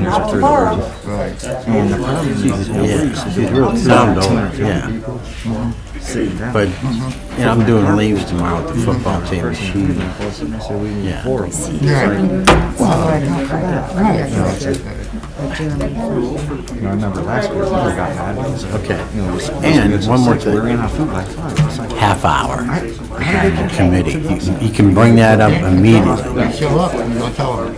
not tomorrow. Right. And the problem is, she's real Sound over, yeah. But, I'm doing leaves tomorrow with the football team. Yeah. I remember last year, we got mad. Okay. And one more thing. We ran out of food by 5. Half hour committee. You can bring that up immediately. Show up and you'll tell them.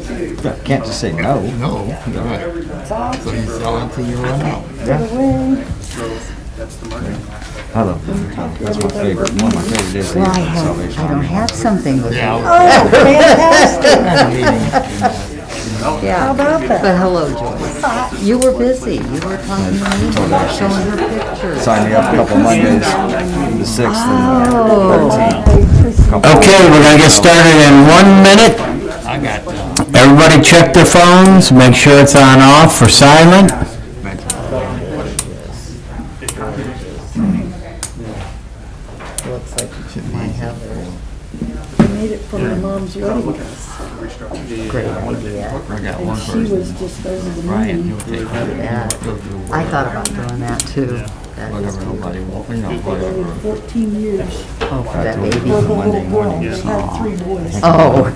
Can't just say no. No, you're right. So you sell until you run out. I love it. That's my favorite. One of my favorite days. Well, I don't have something with Yeah. you. Oh, Yeah. How about that? But hello, Joyce. You were busy. You were talking to me about showing her pictures. Signed me up a couple Mondays, the 6th and Oh. 13th. Okay, we're gonna get started in 1 minute. I got Everybody check their phones, make sure it's on off or silent. Looks like you might have I made it for my mom's wedding dress. a great idea. I got one She person. was just over the Ryan, moon. he'll take Yeah. I thought about doing that too. That is whatever nobody will, whatever. 14 years. oh, for that baby. Her little Monday girl morning. had 3 boys. Oh,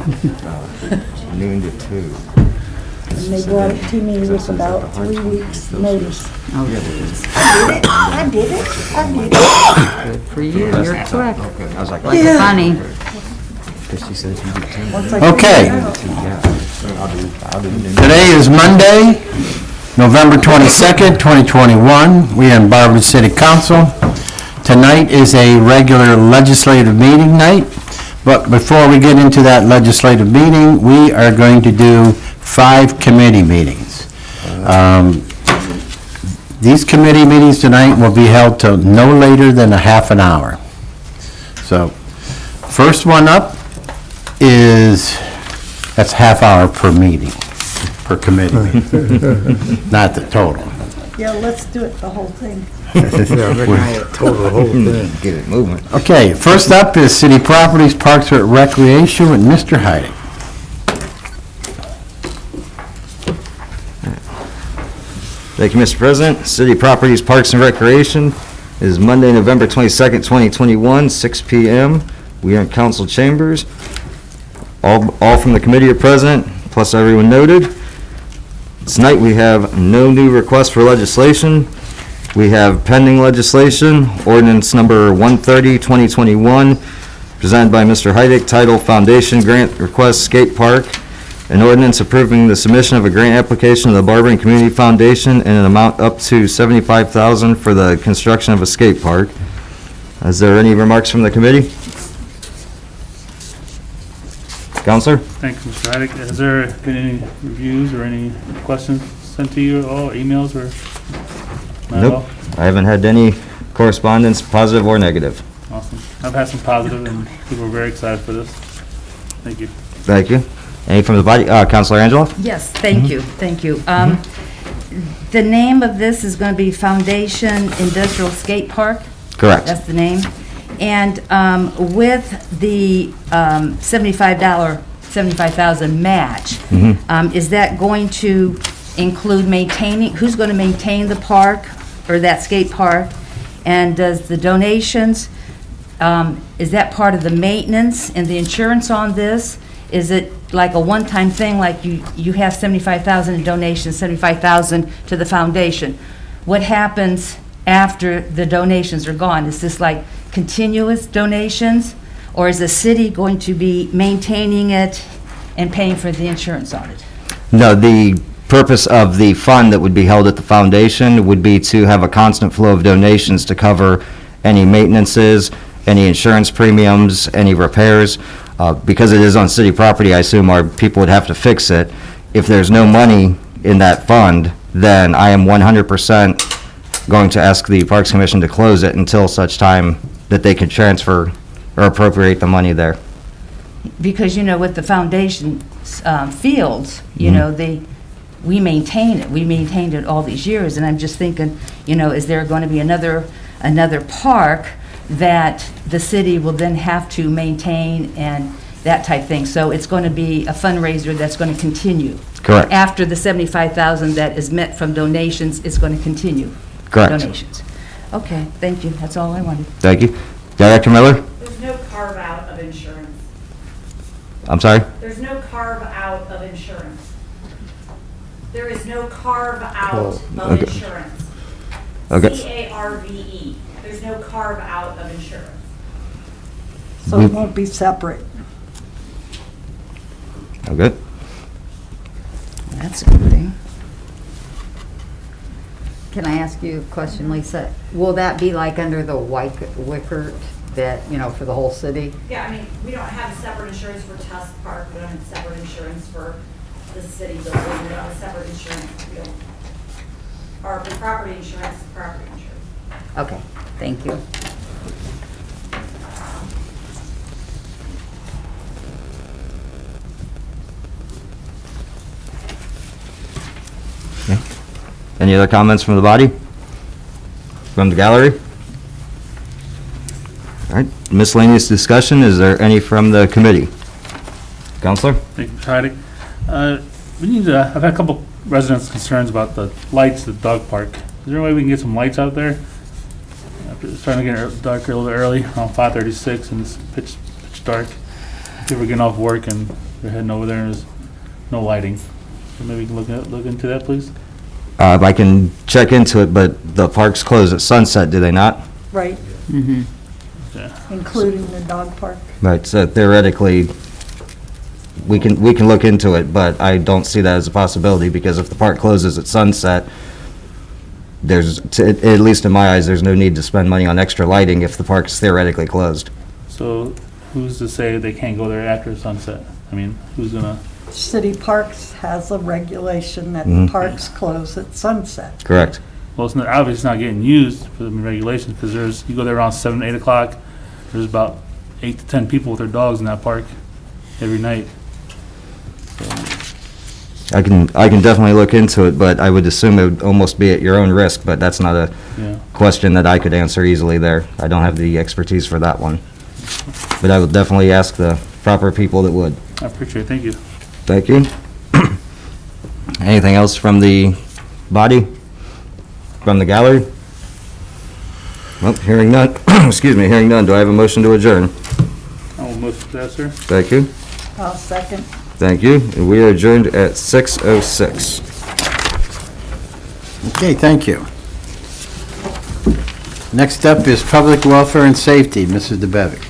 Noon to 2. And they brought it to me with about 3 weeks notice. oh, I did it. good for you. You're quick. I was like, Like a bunny. Christy says you do 10. Okay, Yeah. I'll do noon. today is Monday, November 22nd, 2021. We are in Barberton City Council. Tonight is a regular legislative meeting night, but before we get into that legislative meeting, we are going to do 5 committee meetings. These committee meetings tonight will be held till no later than a half an hour. So, first one up is, that's half hour per meeting, per committee meeting, not the total. Yeah, let's do it, the whole thing. Get it moving. Okay, first up is City Properties, Parks and Recreation with Mr. Heidick. Thank you, Mr. President. City Properties, Parks and Recreation is Monday, November 22nd, 2021, 6 p.m. We are in council chambers. All from the committee are present, plus everyone noted. Tonight, we have no new requests for legislation. We have pending legislation, ordinance number 130, 2021, presented by Mr. Heidick, title Foundation Grant Request Skate Park. An ordinance approving the submission of a grant application to the Barberton Community Foundation in an amount up to $75,000 for the construction of a skate park. Is there any remarks from the committee? Counselor? Thank you, Mr. Haddock. Has there been any reviews or any questions sent to you at all, emails or? Not at Nope. all? I haven't had any correspondence, positive or negative. Awesome. I've had some positive and people are very excited for this. Thank you. Thank you. Any from the body? Counselor Angeloff? Yes, thank you, thank you. The name of this is going to be Foundation Industrial Skate Park? Correct. That's the name. And with the $75,000 match, is that going to include maintaining, who's going to maintain the park or that skate park? And does the donations, is that part of the maintenance and the insurance on this? Is it like a one-time thing, like you have $75,000 in donations, $75,000 to the foundation? What happens after the donations are gone? Is this like continuous donations? Or is the city going to be maintaining it and paying for the insurance on it? No, the purpose of the fund that would be held at the foundation would be to have a constant flow of donations to cover any maintenances, any insurance premiums, any repairs. Because it is on city property, I assume our people would have to fix it. If there's no money in that fund, then I am 100% going to ask the Parks Commission to close it until such time that they can transfer or appropriate the money there. Because, with the foundation fields, we maintain it. We maintained it all these years, and I'm just thinking, is there going to be another park that the city will then have to maintain and that type thing? So it's going to be a fundraiser that's going to continue. Correct. After the 75,000 that is met from donations is going to continue? Correct. Donations. Okay, thank you. That's all I wanted. Thank you. Director Miller? There's no carve out of insurance. I'm sorry? There's no carve out of insurance. There is no carve out of Okay. insurance. Okay. CARVE. There's no carve out of insurance. So it won't be separate. Okay. That's a good thing. Can I ask you a question, Lisa? Will that be like under the Wickert that, you know, for the whole city? Yeah, I mean, we don't have separate insurance for Tusk Park. We don't have separate insurance for the city building. We don't have separate insurance. We don't. Our property insurance is property insurance. Okay, thank you. Any other comments from the body? From the gallery? All right, miscellaneous discussion, is there any from the committee? Counselor? Thank you, Mr. Heidig. I've had a couple residents' concerns about the lights at the dog park. Is there a way we can get some lights out there? It's starting to get dark a little bit early, around 5:36, and it's pitch dark. People are getting off work and they're heading over there and there's no lighting. So maybe we can look into that, please? I can check into it, but the parks close at sunset, do they not? Right, Yeah. including the dog park. Right, so theoretically, we can look into it, but I don't see that as a possibility, because if the park closes at sunset, at least in my eyes, there's no need to spend money on extra lighting if the park's theoretically closed. So who's to say they can't go there after sunset? I mean, who's gonna, City Parks has a regulation that the parks close at sunset. Correct. well, it's not, obviously it's not getting used for the regulations, because you go there around 7, 8 o'clock, there's about 8 to 10 people with their dogs in that park every night. I can definitely look into it, but I would assume it would almost be at your own risk, but that's not a Yeah. question that I could answer easily there. I don't have the expertise for that one. But I will definitely ask the proper people that would. I appreciate it, thank you. Thank you. Anything else from the body? From the gallery? Well, hearing none, excuse me, hearing none, do I have a motion to adjourn? I will move to that, sir. Thank you. I'll second. Thank you. And we are adjourned at 6:06. Okay, thank you. Next up is Public Welfare and Safety, Mrs. DeBevick.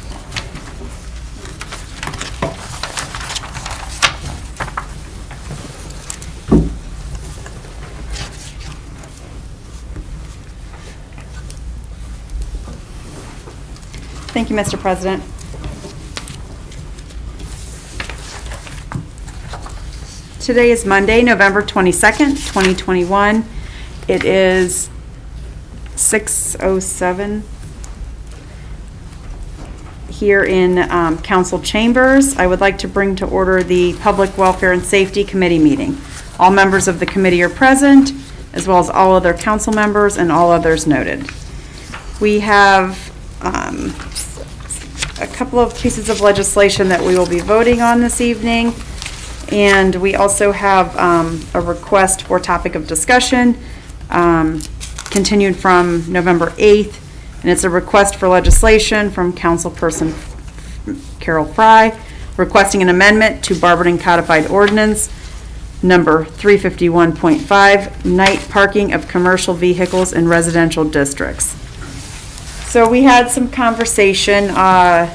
Thank you, Mr. President. Today is Monday, November 22nd, 2021. It is 6:07 here in council chambers. I would like to bring to order the Public Welfare and Safety Committee meeting. All members of the committee are present, as well as all other council members and all others noted. We have a couple of pieces of legislation that we will be voting on this evening. And we also have a request for topic of discussion, continued from November 8th. And it's a request for legislation from Councilperson Carol Fry, requesting an amendment to Barberton Codified Ordinance number 351.5, night parking of commercial vehicles in residential districts. So we had some conversation on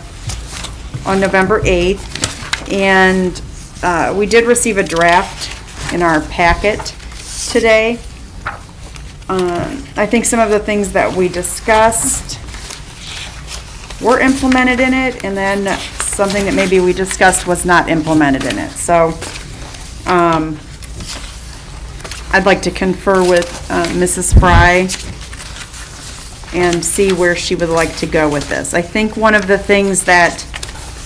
November 8th, and we did receive a draft in our packet today. I think some of the things that we discussed were implemented in it, and then something that maybe we discussed was not implemented in it. So I'd like to confer with Mrs. Fry and see where she would like to go with this. I think one of the things that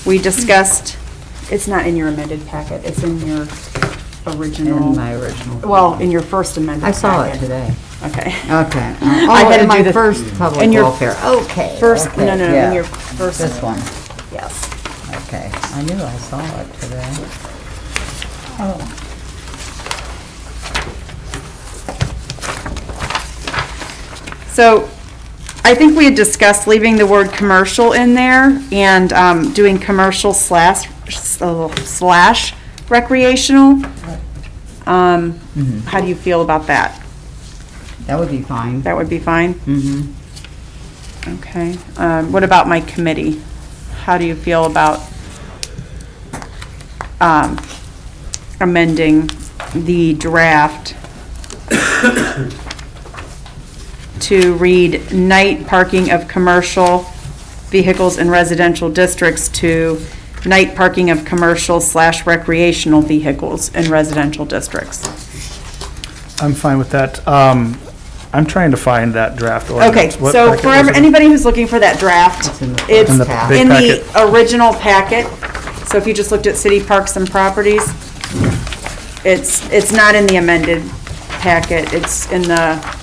we discussed, it's not in your amended packet, it's in your original. In my original. Well, in your first amended I packet. saw it today. Okay. Okay. I Oh, had to in my do the- first public in your welfare. Okay. First, okay, no, yeah. in your first. This one. Yes. Okay. I knew I saw it today. So I think we had discussed leaving the word commercial in there and doing commercial slash recreational. How do you feel about that? That would be fine. That would be fine? Mm-hmm. Okay. What about my committee? How do you feel about amending the draft to read night parking of commercial vehicles in residential districts to night parking of commercial / recreational vehicles in residential districts? I'm fine with that. I'm trying to find that draft Okay, ordinance. What so packet for was it? anybody who's looking for that draft, It's in the it's In the big in the packet. original packet. So if you just looked at city parks and properties, it's not in the amended packet, it's in the,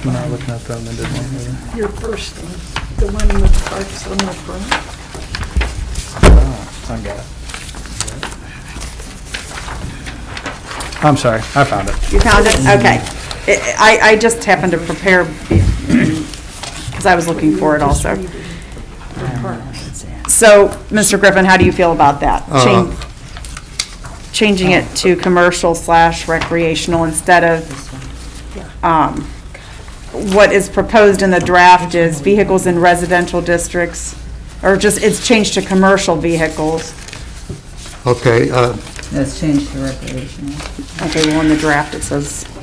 I'm not looking at the amended one here. Your first one, the one with parks on the front. Oh, I got it. I'm sorry, I found it. you found it? Okay. I just happened to prepare, because I was looking for it also. So, Mr. Griffin, how do you feel about that? Changing it to commercial / recreational instead of, what is proposed in the draft is vehicles in residential districts, or just, it's changed to commercial vehicles. Okay, Let's change to recreational. Okay, well, in the draft it says /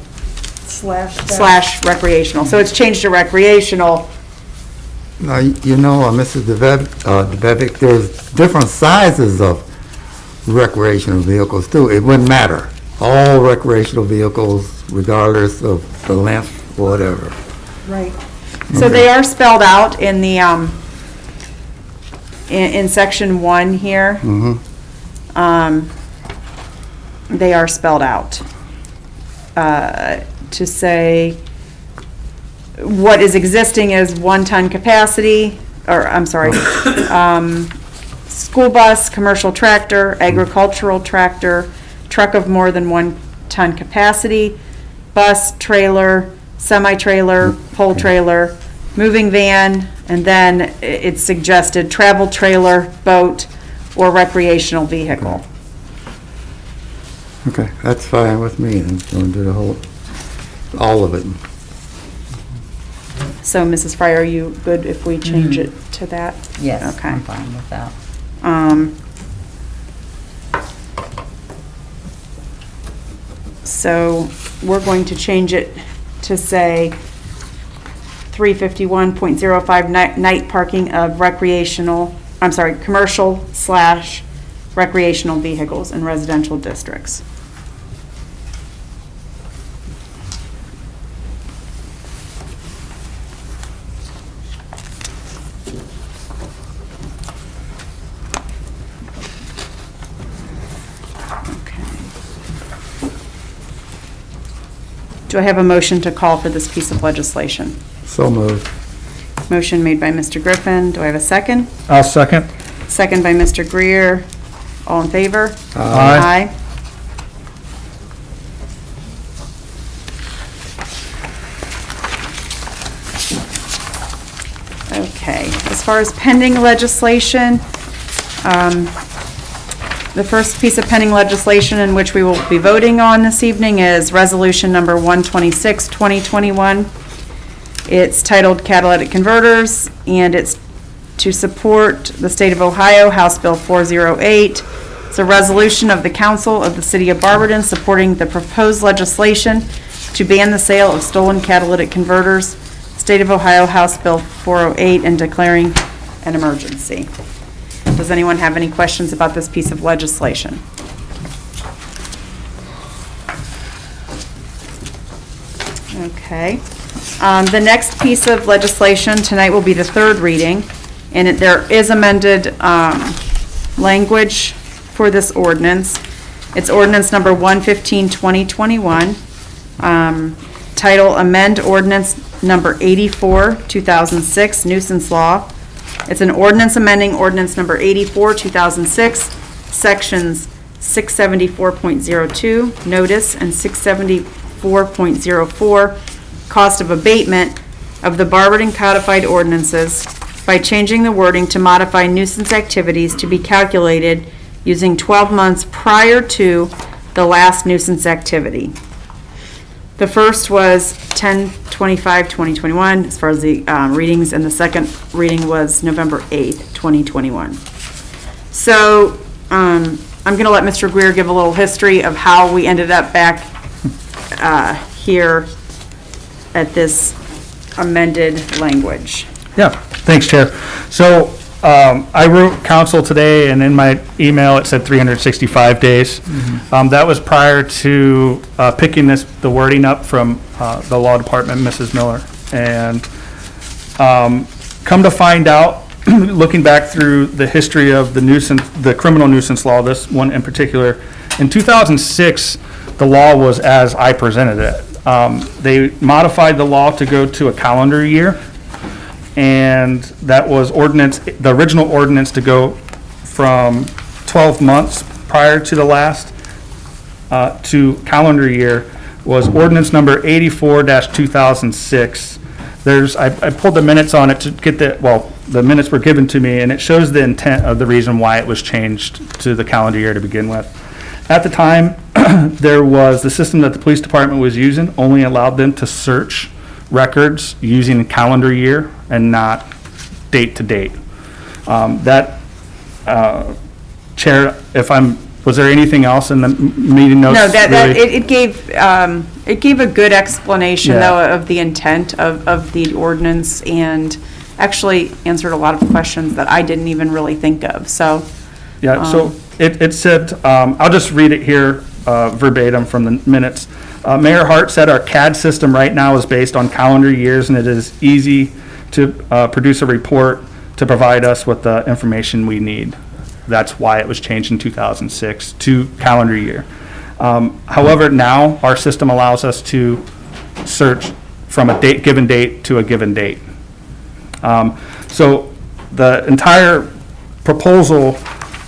/ recreational, so it's changed to recreational. now, you know, Mrs. DeBevick, there's different sizes of recreational vehicles too. It wouldn't matter. All recreational vehicles, regardless of the length, whatever. Right. So they are spelled out in the, in section 1 here. They are spelled out. To say what is existing is 1 ton capacity, or, I'm sorry, school bus, commercial tractor, agricultural tractor, truck of more than 1 ton capacity, bus, trailer, semi-trailer, pole trailer, moving van, and then it's suggested travel trailer, boat, or recreational vehicle. Okay, that's fine with me, and going to do the whole, all of it. So, Mrs. Fryer, are you good if we change it to that? Yes, Okay. I'm fine with that. So we're going to change it to say 351.05 night parking of commercial / recreational vehicles in residential districts. Do I have a motion to call for this piece of legislation? So moved. Motion made by Mr. Griffin. Do I have a second? I'll second. Second by Mr. Greer. All in favor? Aye. Aye. Okay, as far as pending legislation, the first piece of pending legislation in which we will be voting on this evening is Resolution Number 126, 2021. It's titled Catalytic Converters, and it's to support the state of Ohio, House Bill 408. It's a resolution of the Council of the City of Barberton supporting the proposed legislation to ban the sale of stolen catalytic converters, State of Ohio, House Bill 408, and declaring an emergency. Does anyone have any questions about this piece of legislation? Okay. The next piece of legislation tonight will be the third reading, and there is amended language for this ordinance. It's ordinance number 115, 2021. Title, Amend Ordinance Number 84, 2006, Nuisance Law. It's an ordinance amending ordinance number 84, 2006, sections 674.02, notice, and 674.04, cost of abatement of the Barberton codified ordinances by changing the wording to modify nuisance activities to be calculated using 12 months prior to the last nuisance activity. The first was 10/25/2021 as far as the readings, and the second reading was November 8th, 2021. So I'm going to let Mr. Greer give a little history of how we ended up back here at this amended language. Yeah, thanks, Chair. So I wrote council today, and in my email, it said 365 days. That was prior to picking the wording up from the law department, Mrs. Miller. And come to find out, looking back through the history of the criminal nuisance law, this one in particular, in 2006, the law was as I presented it. They modified the law to go to a calendar year, and that was the original ordinance to go from 12 months prior to the last to calendar year was ordinance number 84-2006. I pulled the minutes on it to get the minutes were given to me, and it shows the intent of the reason why it was changed to the calendar year to begin with. At the time, there was the system that the police department was using only allowed them to search records using a calendar year and not date to date. Chair, was there anything else in the meeting notes? No, really? it gave a good explanation, Yeah. though, of the intent of the ordinance, and actually answered a lot of questions that I didn't even really think of, so. Yeah, so it said, I'll just read it here verbatim from the minutes. Mayor Hart said our CAD system right now is based on calendar years, and it is easy to produce a report to provide us with the information we need. That's why it was changed in 2006 to calendar year. However, now our system allows us to search from a given date to a given date. So the entire proposal,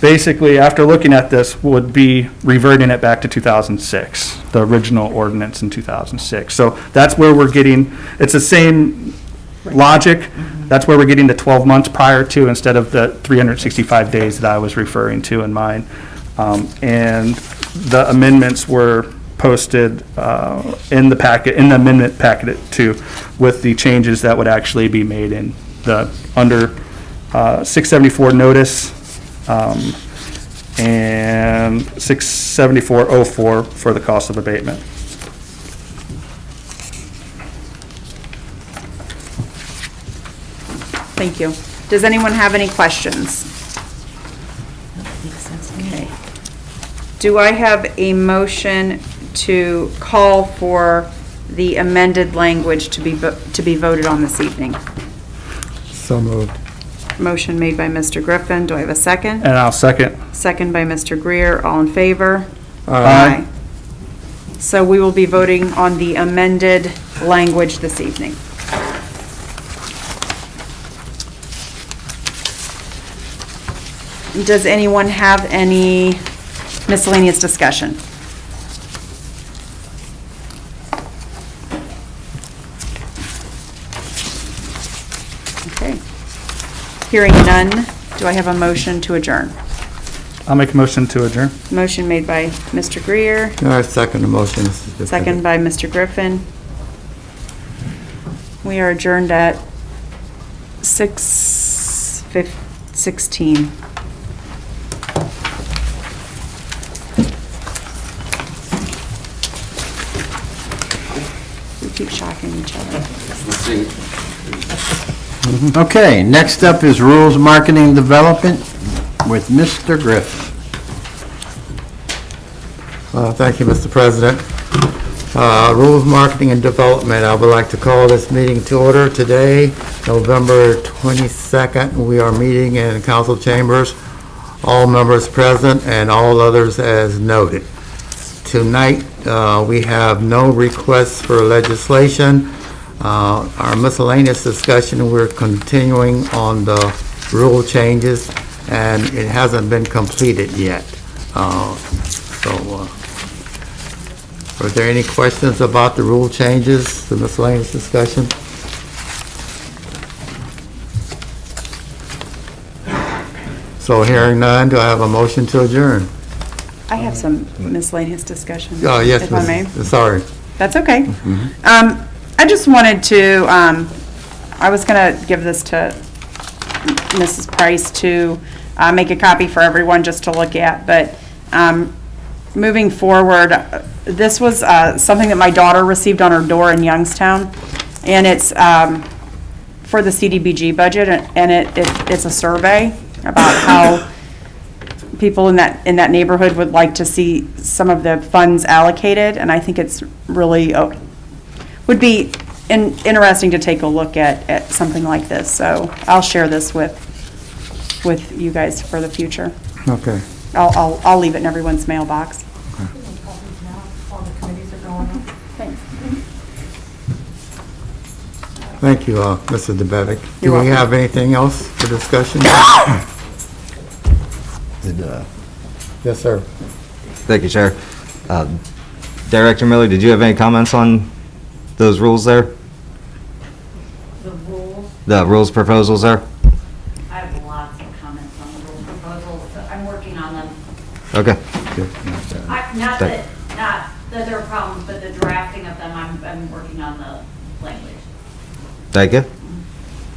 basically, after looking at this, would be reverting it back to 2006, the original ordinance in 2006. So that's where we're getting, it's the same logic. That's where we're getting the 12 months prior to instead of the 365 days that I was referring to in mine. And the amendments were posted in the packet, in the amendment packet too, with the changes that would actually be made in the under 674 notice and 67404 for the cost of abatement. Thank you. Does anyone have any questions? Okay. Do I have a motion to call for the amended language to be voted on this evening? So moved. Motion made by Mr. Griffin. Do I have a second? And I'll second. Second by Mr. Greer. All in favor? Aye. So we will be voting on the amended language this evening. Does anyone have any miscellaneous discussion? Okay. Hearing none, do I have a motion to adjourn? I'll make a motion to adjourn. Motion made by Mr. Greer, I second the motion. Mrs. Griffin. second by Mr. Griffin. We are adjourned at 6:16. We keep shocking each other. Okay, next up is Rules Marketing Development with Mr. Griffin. Thank you, Mr. President. Rules, Marketing, and Development, I would like to call this meeting to order today, November 22nd. We are meeting in council chambers, all members present and all others as noted. Tonight, we have no requests for legislation. Our miscellaneous discussion, we're continuing on the rule changes, and it hasn't been completed yet. Are there any questions about the rule changes, the miscellaneous discussion? So hearing none, do I have a motion to adjourn? I have some miscellaneous discussion. Oh, yes, If I may. sorry. That's okay. I just wanted to, I was going to give this to Mrs. Price to make a copy for everyone just to look at, but moving forward, this was something that my daughter received on her door in Youngstown, and it's for the CDBG budget, and it's a survey about how people in that neighborhood would like to see some of the funds allocated, and I think it's really, would be interesting to take a look at something like this. So I'll share this with you guys for the future. Okay. I'll leave it in everyone's mailbox. Thank you, Mr. DeBevick. Do You're we welcome. have anything else for discussion? Yes, sir. Thank you, Chair. Director Miller, did you have any comments on those rules there? The rules, The rules proposals there? I have lots of comments on the rule proposals, so I'm working on them. Okay. Not that there are problems, but the drafting of them, I'm working on the language. Thank you.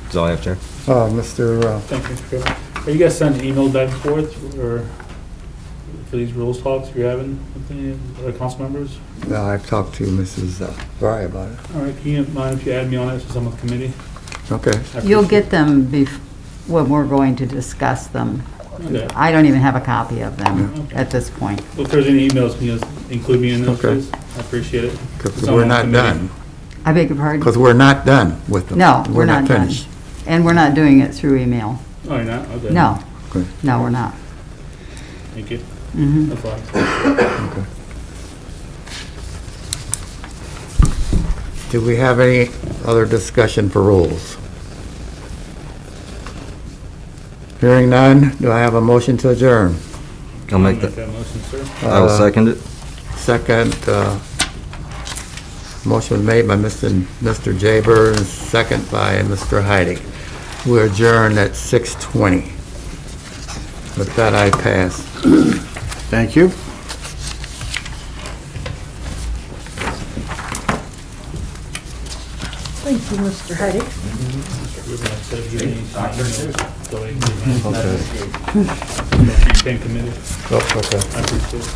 That's all I have, Chair. Mr. Thank you, Chair. Are you guys sending emails back and forth, or for these rules talks you're having with the other council members? I've talked to Mrs. Fry about it. All right, can you mind if you add me on it since I'm with the committee? Okay. I You'll appreciate get them when we're going to discuss them. it. Okay. I don't even have a copy of them at this point. Well, if there's any emails, can you just include me in those, Okay. please? I appreciate it. Because Someone we're on the not committee. done. I beg your pardon? Because we're not done with them. No, we're not done. finished. And we're not doing it through email. Oh, you're not? Okay. No, Okay. no, we're not. Thank you. Mhm. That's all. Okay. Do we have any other discussion for rules? Hearing none, do I have a motion to adjourn? I'll make that. motion, sir. I will second it. Second, motion was made by Mr. Jaber, and second by Mr. Heidig. We adjourn at 6:20. With that, I pass. Thank you. Thank you, Mr. Heidig. Same committee. Oh, okay. I appreciate it.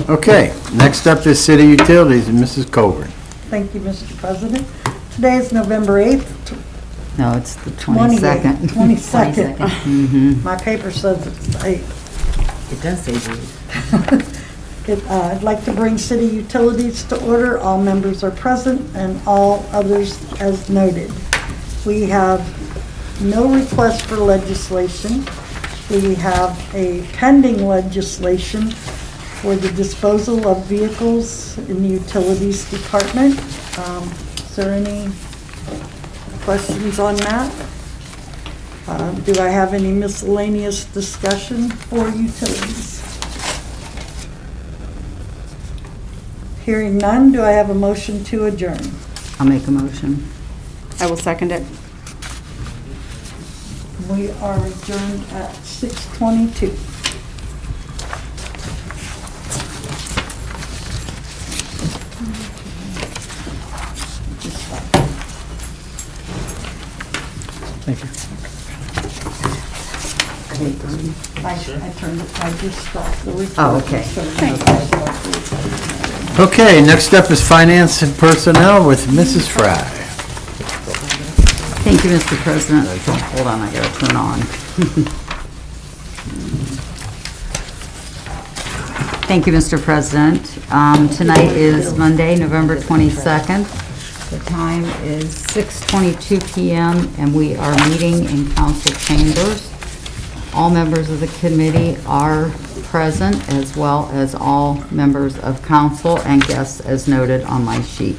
Okay, next up is City Utilities, and Mrs. Coburn. Thank you, Mr. President. Today is November 8th, No, it's the 28th. 22nd. 22nd. Mhm. My paper says it's the 8th. It does say Dave. I'd like to bring city utilities to order. All members are present and all others as noted. We have no request for legislation. We have a pending legislation for the disposal of vehicles in the utilities department. Is there any questions on that? Do I have any miscellaneous discussion for utilities? Hearing none, do I have a motion to adjourn? I'll make a motion. I will second it. We are adjourned at 6:22. Thank you. I turned it, I just stopped the recording. Oh, okay. Okay, next up is Finance and Personnel with Mrs. Fry. Thank you, Mr. President. Hold on, I gotta turn on. Thank you, Mr. President. Tonight is Monday, November 22nd. The time is 6:22 PM, and we are meeting in council chambers. All members of the committee are present, as well as all members of council and guests as noted on my sheet.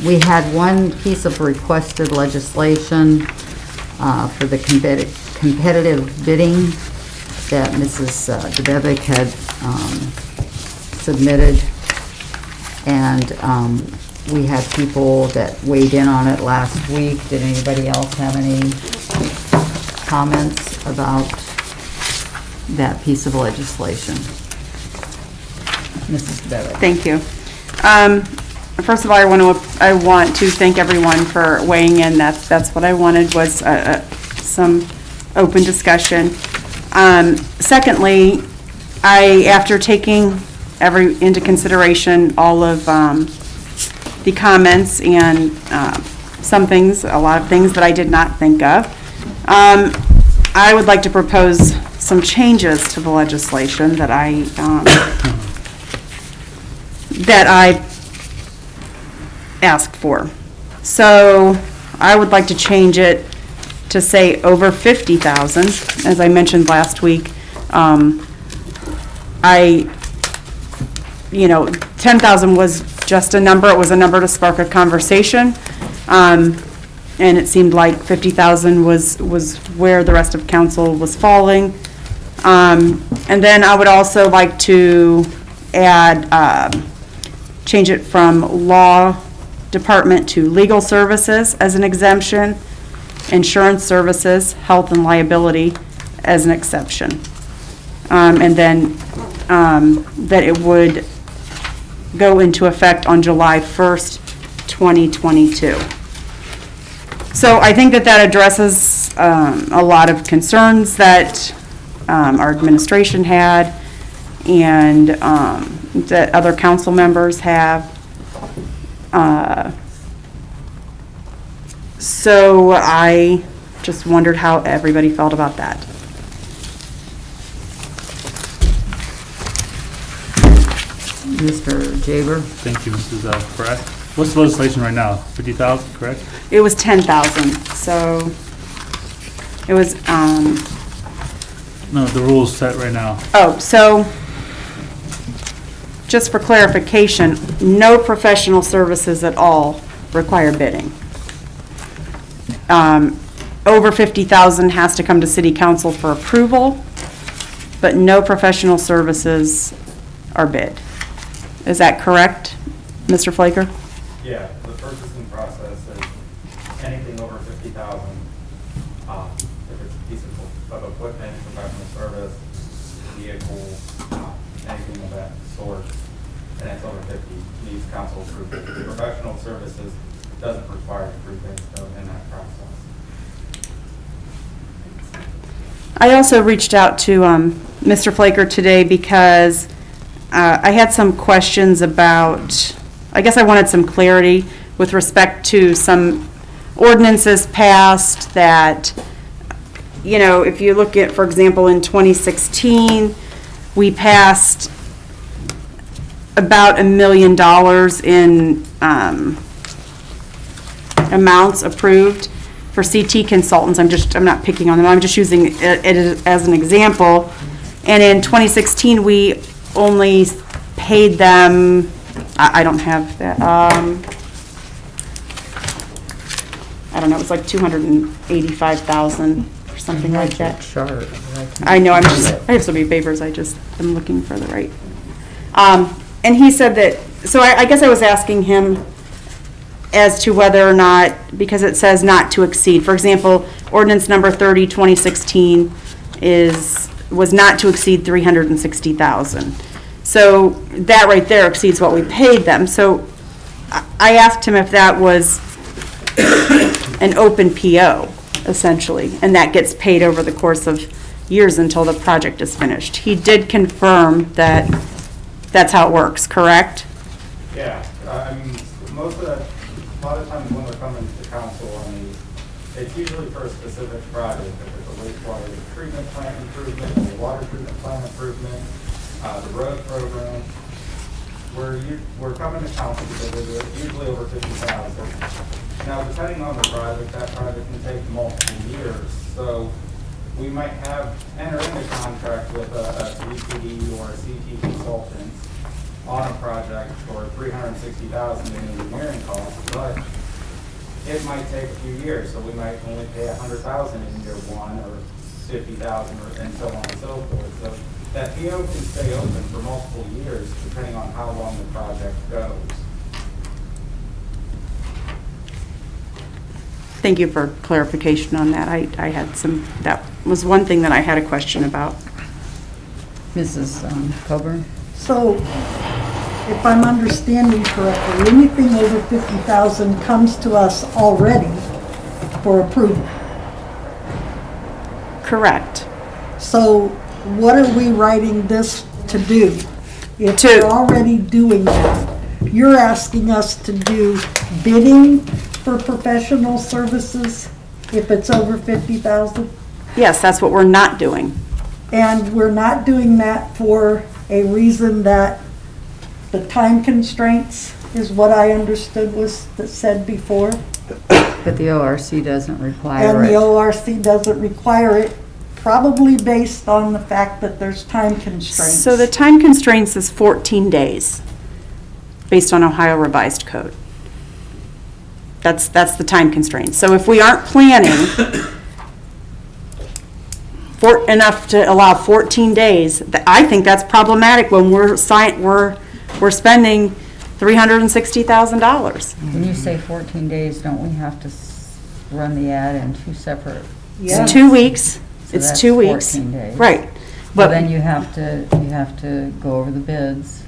We had one piece of requested legislation for the competitive bidding that Mrs. DeBevick had submitted. And we had people that weighed in on it last week. Did anybody else have any comments about that piece of legislation? Mrs. DeBevick. Thank you. First of all, I want to thank everyone for weighing in. That's what I wanted, was some open discussion. Secondly, after taking into consideration all of the comments and a lot of things that I did not think of, I would like to propose some changes to the legislation that I asked for. So I would like to change it to say over 50,000. As I mentioned last week, 10,000 was just a number. It was a number to spark a conversation. And it seemed like 50,000 was where the rest of council was falling. And then I would also like to add, change it from law department to legal services as an exemption, insurance services, health and liability as an exception. And then that it would go into effect on July 1st, 2022. So I think that addresses a lot of concerns that our administration had and that other council members have. So I just wondered how everybody felt about that. Mr. Jaber? Thank you, Mrs. Pratt. What's the legislation right now? 50,000, correct? It was 10,000, so it was, No, the rule's set right now. oh, so just for clarification, no professional services at all require bidding. Over 50,000 has to come to city council for approval, but no professional services are bid. Is that correct, Mr. Flaker? Yeah, the purchasing process is anything over 50,000. If it's a piece of equipment, professional service, vehicle, anything of that sort, and it's over 50, needs council approval. The professional services doesn't require approval in that process. I also reached out to Mr. Flaker today because I had some questions about, I guess I wanted some clarity with respect to some ordinances passed that, you know, if you look at, for example, in 2016, we passed about $1 million in amounts approved for CT consultants. I'm not picking on them, I'm just using it as an example. And in 2016, we only paid them, I don't have that, I don't know, it was like 285,000 or something like that. Chart. I know, I have so many papers, I'm looking for the right. And he said that, so I guess I was asking him as to whether or not, because it says not to exceed. For example, ordinance number 30, 2016 was not to exceed 360,000. So that right there exceeds what we paid them. So I asked him if that was an open PO, essentially, and that gets paid over the course of years until the project is finished. He did confirm that that's how it works, correct? Yeah, I mean, a lot of times when we're coming to council on these, it's usually for a specific project. If it's a wastewater treatment plant improvement, a water treatment plant improvement, the road program, we're coming to council because they're usually over 50,000. Now, depending on the project, that project can take multiple years. So we might enter into contract with a CPD or a CT consultant on a project for $360,000 in engineering costs, but it might take a few years, so we might only pay $100,000 in year one, or $50,000, and so on and so forth. So that PO can stay open for multiple years, depending on how long the project goes. Thank you for clarification on that. I had some, that was one thing that I had a question about. Mrs. Coburn? So, if I'm understanding correctly, anything over 50,000 comes to us already for approval. Correct. So, what are we writing this to do? If To- we're already doing that, you're asking us to do bidding for professional services if it's over 50,000? Yes, that's what we're not doing. And we're not doing that for a reason that the time constraints is what I understood was said before. But the ORC doesn't require And the it. ORC doesn't require it, probably based on the fact that there's time constraints. So the time constraints is 14 days, based on Ohio Revised Code. That's the time constraint. So if we aren't planning for enough to allow 14 days, I think that's problematic when we're spending $360,000. When you say 14 days, don't we have to run the ad in two separate? Yeah. It's 2 weeks. So It's that's 2 weeks. 14 days. Right. Well, But, then you have to go over the bids,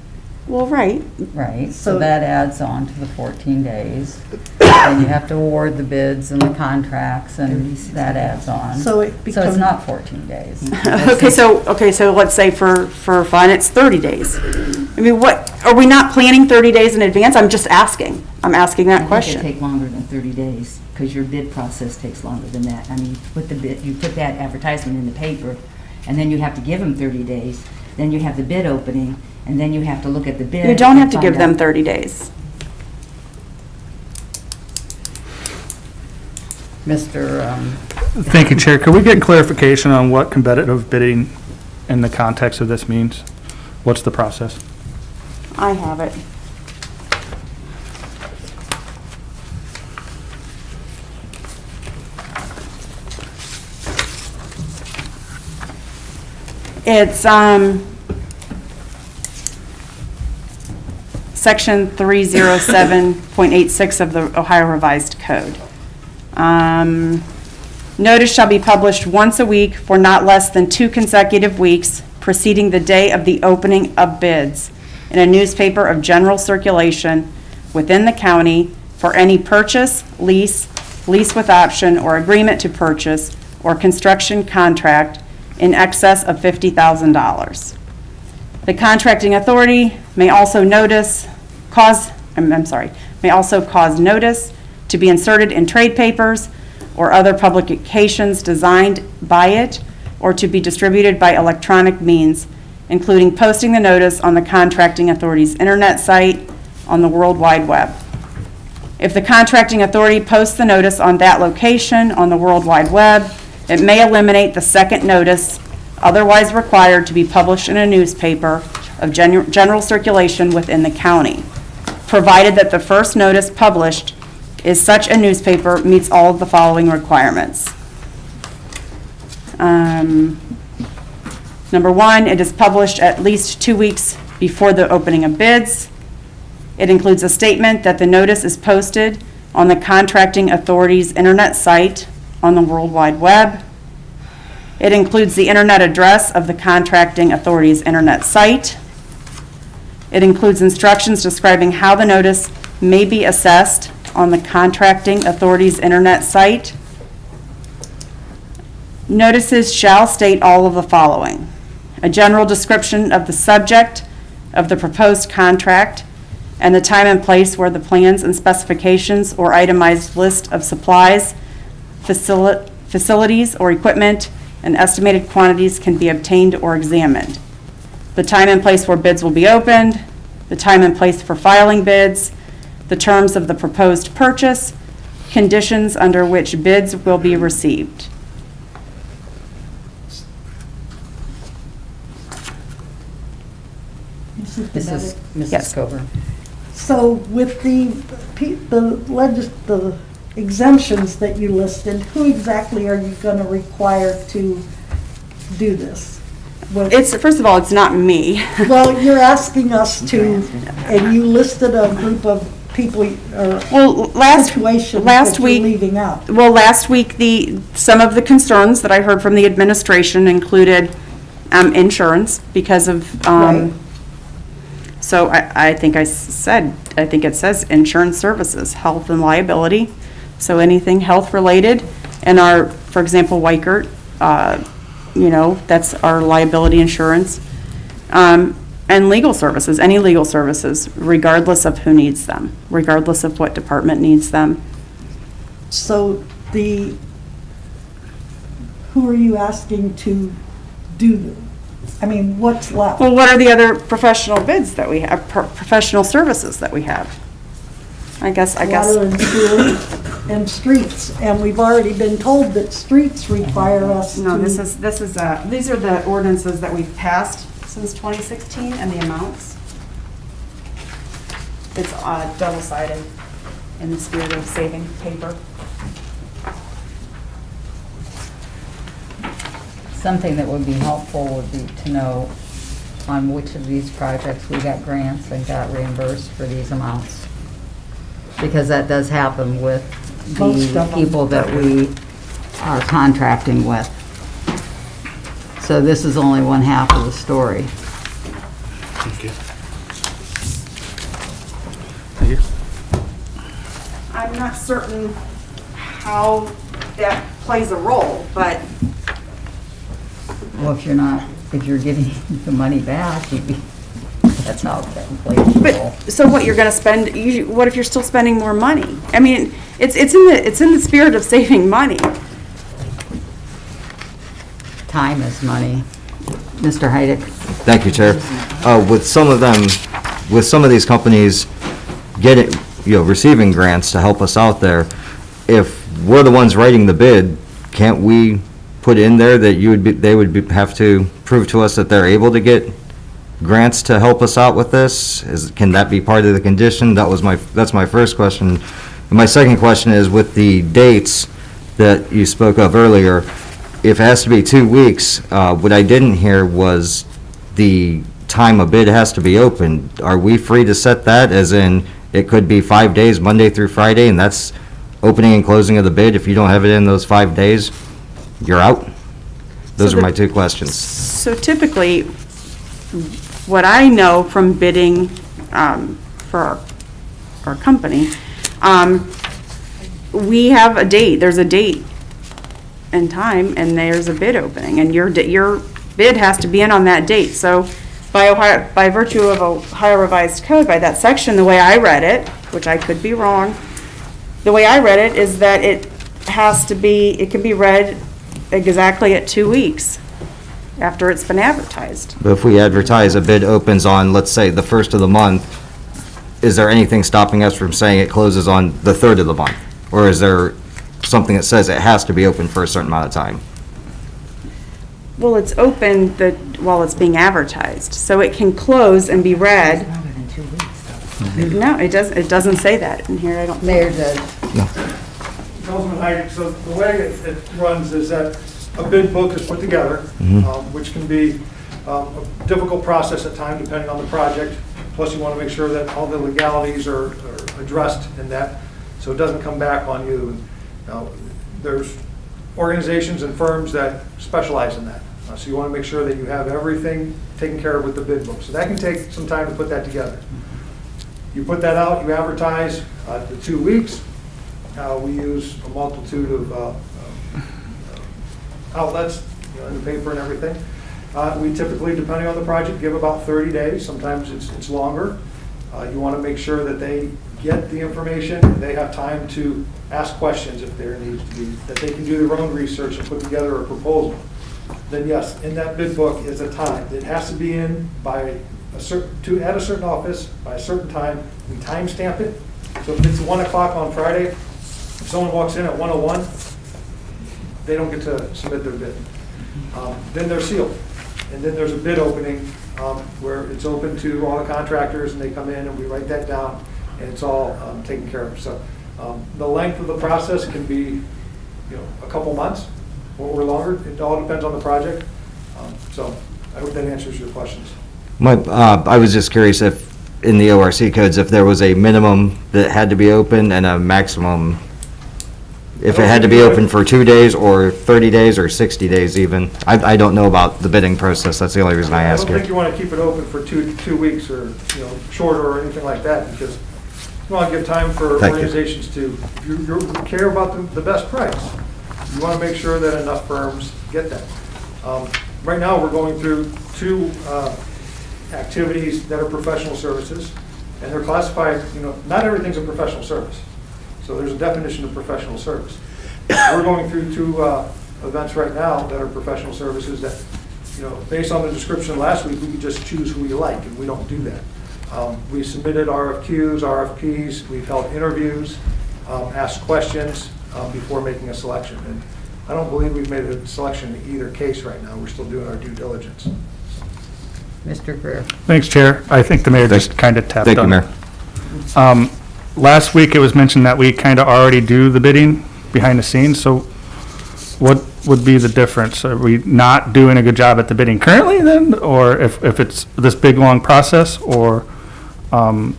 well, right. right? So- So that adds on to the 14 days. Then you have to award the bids and the contracts, and that adds on. So it So becomes. it's not 14 days. Okay, so let's say for fun, it's 30 days. I mean, what, are we not planning 30 days in advance? I'm just asking. I'm asking that I think question. it'd take longer than 30 days, because your bid process takes longer than that. I mean, you put that advertisement in the paper, and then you have to give them 30 days, then you have the bid opening, and then you have to look at the bid. You don't and have to give find them out. 30 days. Mr., Thank you, Chair. Could we get clarification on what competitive bidding in the context of this means? What's the process? I have it. It's, Section 307.86 of the Ohio Revised Code. Notice shall be published once a week for not less than 2 consecutive weeks preceding the day of the opening of bids in a newspaper of general circulation within the county for any purchase, lease with option, or agreement to purchase, or construction contract in excess of $50,000. The contracting authority may also cause notice to be inserted in trade papers or other publications designed by it, or to be distributed by electronic means, including posting the notice on the contracting authority's internet site on the World Wide Web. If the contracting authority posts the notice on that location on the World Wide Web, it may eliminate the second notice otherwise required to be published in a newspaper of general circulation within the county, provided that the first notice published is such a newspaper meets all of the following requirements. Number 1, it is published at least 2 weeks before the opening of bids. It includes a statement that the notice is posted on the contracting authority's internet site on the World Wide Web. It includes the internet address of the contracting authority's internet site. It includes instructions describing how the notice may be assessed on the contracting authority's internet site. Notices shall state all of the following: a general description of the subject of the proposed contract and the time and place where the plans and specifications or itemized list of supplies, facilities, or equipment and estimated quantities can be obtained or examined. The time and place where bids will be opened, the time and place for filing bids, the terms of the proposed purchase, conditions under which bids will be received. Mrs. Yes. Coburn. So with the exemptions that you listed, who exactly are you going to require to do this? First of all, it's not me. Well, you're asking us to, and you listed a group of people or Well, situations last that you're week, leaving out. well, last week, some of the concerns that I heard from the administration included insurance because of, Right. so I think it says insurance services, health and liability. So anything health-related, and for example, Weichert, that's our liability insurance. And legal services, any legal services, regardless of who needs them, regardless of what department needs them. So who are you asking to do, what's left? Well, what are the other professional bids that we have, professional services that we have? I guess. Water and sewer and streets, and we've already been told that streets require us to. No, these are the ordinances that we've passed since 2016 and the amounts. It's double-sided in the spirit of saving paper. Something that would be helpful would be to know on which of these projects we got grants and got reimbursed for these amounts. Because that does happen with Most of the them. people that we are contracting with. So this is only one half of the story. Thank you. I'm not certain how that plays a role, but Well, if you're getting the money back, that's how that plays a role. so what, you're gonna spend, what if you're still spending more money? I mean, it's in the spirit of saving money. Time is money. Mr. Heidick? Thank you, Chair. With some of these companies receiving grants to help us out there, if we're the ones writing the bid, can't we put in there that they would have to prove to us that they're able to get grants to help us out with this? Can that be part of the condition? That's my first question. And my second question is, with the dates that you spoke of earlier, if it has to be 2 weeks, what I didn't hear was the time a bid has to be open. Are we free to set that, as in, it could be 5 days, Monday through Friday, and that's opening and closing of the bid? If you don't have it in those 5 days, you're out? Those are my two questions. So typically, what I know from bidding for our company, we have a date, there's a date and time, and there's a bid opening, and your bid has to be in on that date. So by virtue of Ohio Revised Code, by that section, the way I read it, which I could be wrong, the way I read it is that it can be read exactly at 2 weeks after it's been advertised. But if we advertise a bid opens on, let's say, the 1st of the month, is there anything stopping us from saying it closes on the 3rd of the month? Or is there something that says it has to be open for a certain amount of time? Well, it's open while it's being advertised, so it can close and be read. Longer than 2 weeks, though. No, it doesn't say that in here, I don't Mayor think. does. Councilman Heidick, so the way it runs is that a bid book is put together, which can be a difficult process at times depending on the project. Plus, you want to make sure that all the legalities are addressed in that, so it doesn't come back on you. Now, there's organizations and firms that specialize in that. So you want to make sure that you have everything taken care of with the bid book. So that can take some time to put that together. You put that out, you advertise the 2 weeks. We use a multitude of outlets, in the paper and everything. We typically, depending on the project, give about 30 days. Sometimes it's longer. You want to make sure that they get the information, and they have time to ask questions if there needs to be, that they can do their own research and put together a proposal. Then yes, in that bid book is a time. It has to be in by at a certain office by a certain time. We time stamp it. So if it's 1 o'clock on Friday, if someone walks in at 1:01, they don't get to submit their bid. Then they're sealed. And then there's a bid opening where it's open to all the contractors, and they come in and we write that down, and it's all taken care of. So The length of the process can be, a couple months or longer. It all depends on the project. So I hope that answers your questions. I was just curious if, in the ORC codes, if there was a minimum that had to be open and a maximum, if it had to be open for 2 days or 30 days or 60 days even. I don't know about the bidding process, that's the only reason I ask don't think you. you want to keep it open for two weeks or, shorter or anything like that, because you want to give time for Thank you. organizations to, if you care about the best price, you want to make sure that enough firms get that. Right now, we're going through two activities that are professional services, and they're classified, not everything's a professional service. So there's a definition of professional service. We're going through two events right now that are professional services that, based on the description last week, we could just choose who we like, and we don't do that. We submitted RFQs, RFPs, we've held interviews, asked questions before making a selection. And I don't believe we've made a selection in either case right now. We're still doing our due diligence. Mr. Greer. Thanks, Chair. I think the mayor just kind of tapped Thank you, on Mayor. it. Last week, it was mentioned that we kind of already do the bidding behind the scenes, so what would be the difference? Are we not doing a good job at the bidding currently then, or if it's this big, long process, or, I'm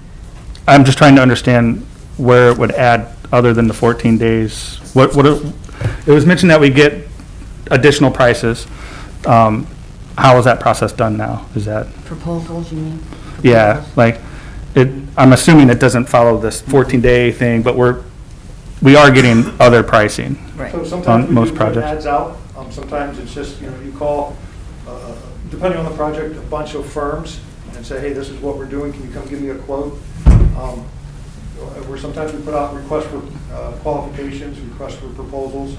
just trying to understand where it would add other than the 14 days. It was mentioned that we get additional prices. How is that process done now? Is that? Proposals, you mean? Yeah, like, I'm assuming it doesn't follow this 14-day thing, but we are getting other pricing. Right. So sometimes On we most do put projects. ads out. Sometimes it's just, you call, depending on the project, a bunch of firms and say, hey, this is what we're doing. Can you come give me a quote? Where sometimes we put out requests for qualifications, requests for proposals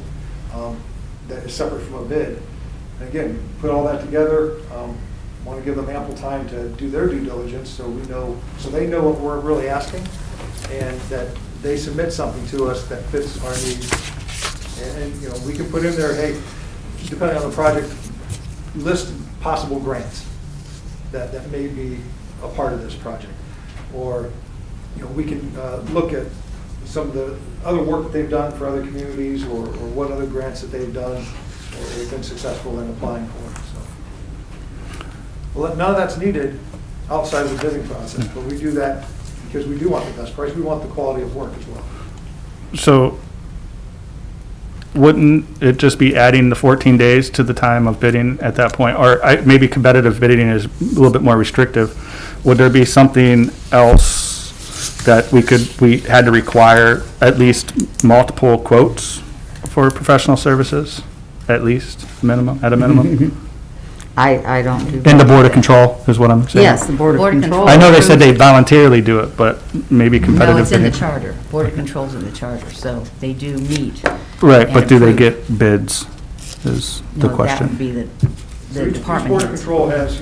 that is separate from a bid. And again, put all that together. Want to give them ample time to do their due diligence so they know what we're really asking, and that they submit something to us that fits our needs. And we can put in there, hey, depending on the project, list possible grants that may be a part of this project. Or, we can look at some of the other work that they've done for other communities, or what other grants that they've done or they've been successful in applying for. So, well, none of that's needed outside of the bidding process, but we do that because we do want the best price. We want the quality of work as well. So wouldn't it just be adding the 14 days to the time of bidding at that point? Or maybe competitive bidding is a little bit more restrictive. Would there be something else that we had to require at least multiple quotes for professional services? At least, at a minimum? I don't do. And the Board of Control is what I'm saying? Yes, the Board of Control. I know they said they voluntarily do it, but maybe competitive No, it's in the bidding. charter. Board of Control's in the charter, so they do meet. Right, but and do they approve. get bids, is the No, that question. would be the Each department Board of heads. Control has,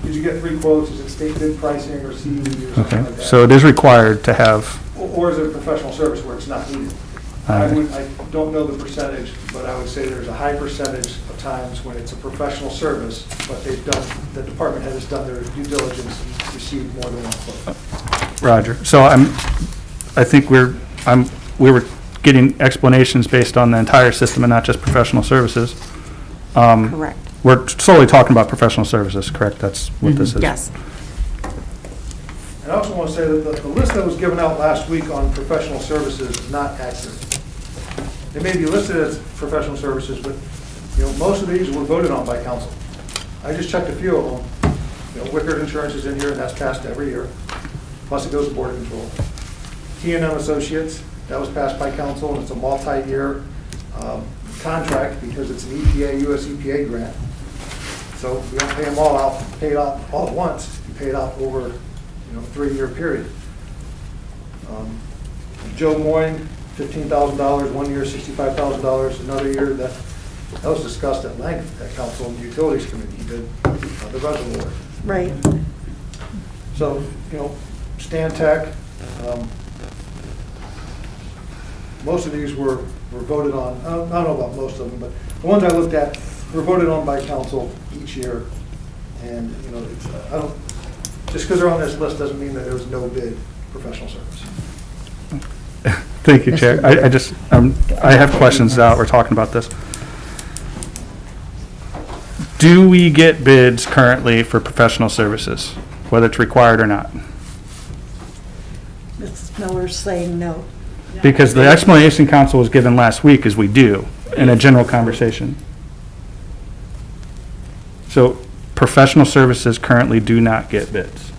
did you get 3 quotes? Is it state bid pricing or CE or something Okay, like that? so it is required to have, Or is it a professional service where it's not needed? I don't know the percentage, but I would say there's a high percentage of times when it's a professional service, but the department head has done their due diligence and received more than 1 quote. Roger. So I think we were getting explanations based on the entire system and not just professional services. Correct. We're solely talking about professional services, correct? That's what this is? Yes. And I also want to say that the list that was given out last week on professional services is not accurate. They may be listed as professional services, but, most of these were voted on by council. I just checked a few of them. Wickard Insurance is in here, and that's passed every year. Plus it goes to Board of Control. T&M Associates, that was passed by council, and it's a multi-year contract because it's an US EPA grant. So we don't pay them all out, pay it out all at once. You pay it out over, a 3-year period. Joe Moyne, $15,000, 1 year, $65,000, another year. That was discussed at length at Council and Utilities Committee. He did the reservoir. Right. So, Stan Tech, most of these were voted on. I don't know about most of them, but the ones I looked at were voted on by council each year. And, just because they're on this list doesn't mean that there was no bid professional service. Thank you, Chair. I just, I have questions now, we're talking about this. Do we get bids currently for professional services, whether it's required or not? Mrs. Miller's saying no. Because the explanation council was given last week is we do, in a general conversation. So professional services currently do not get bids,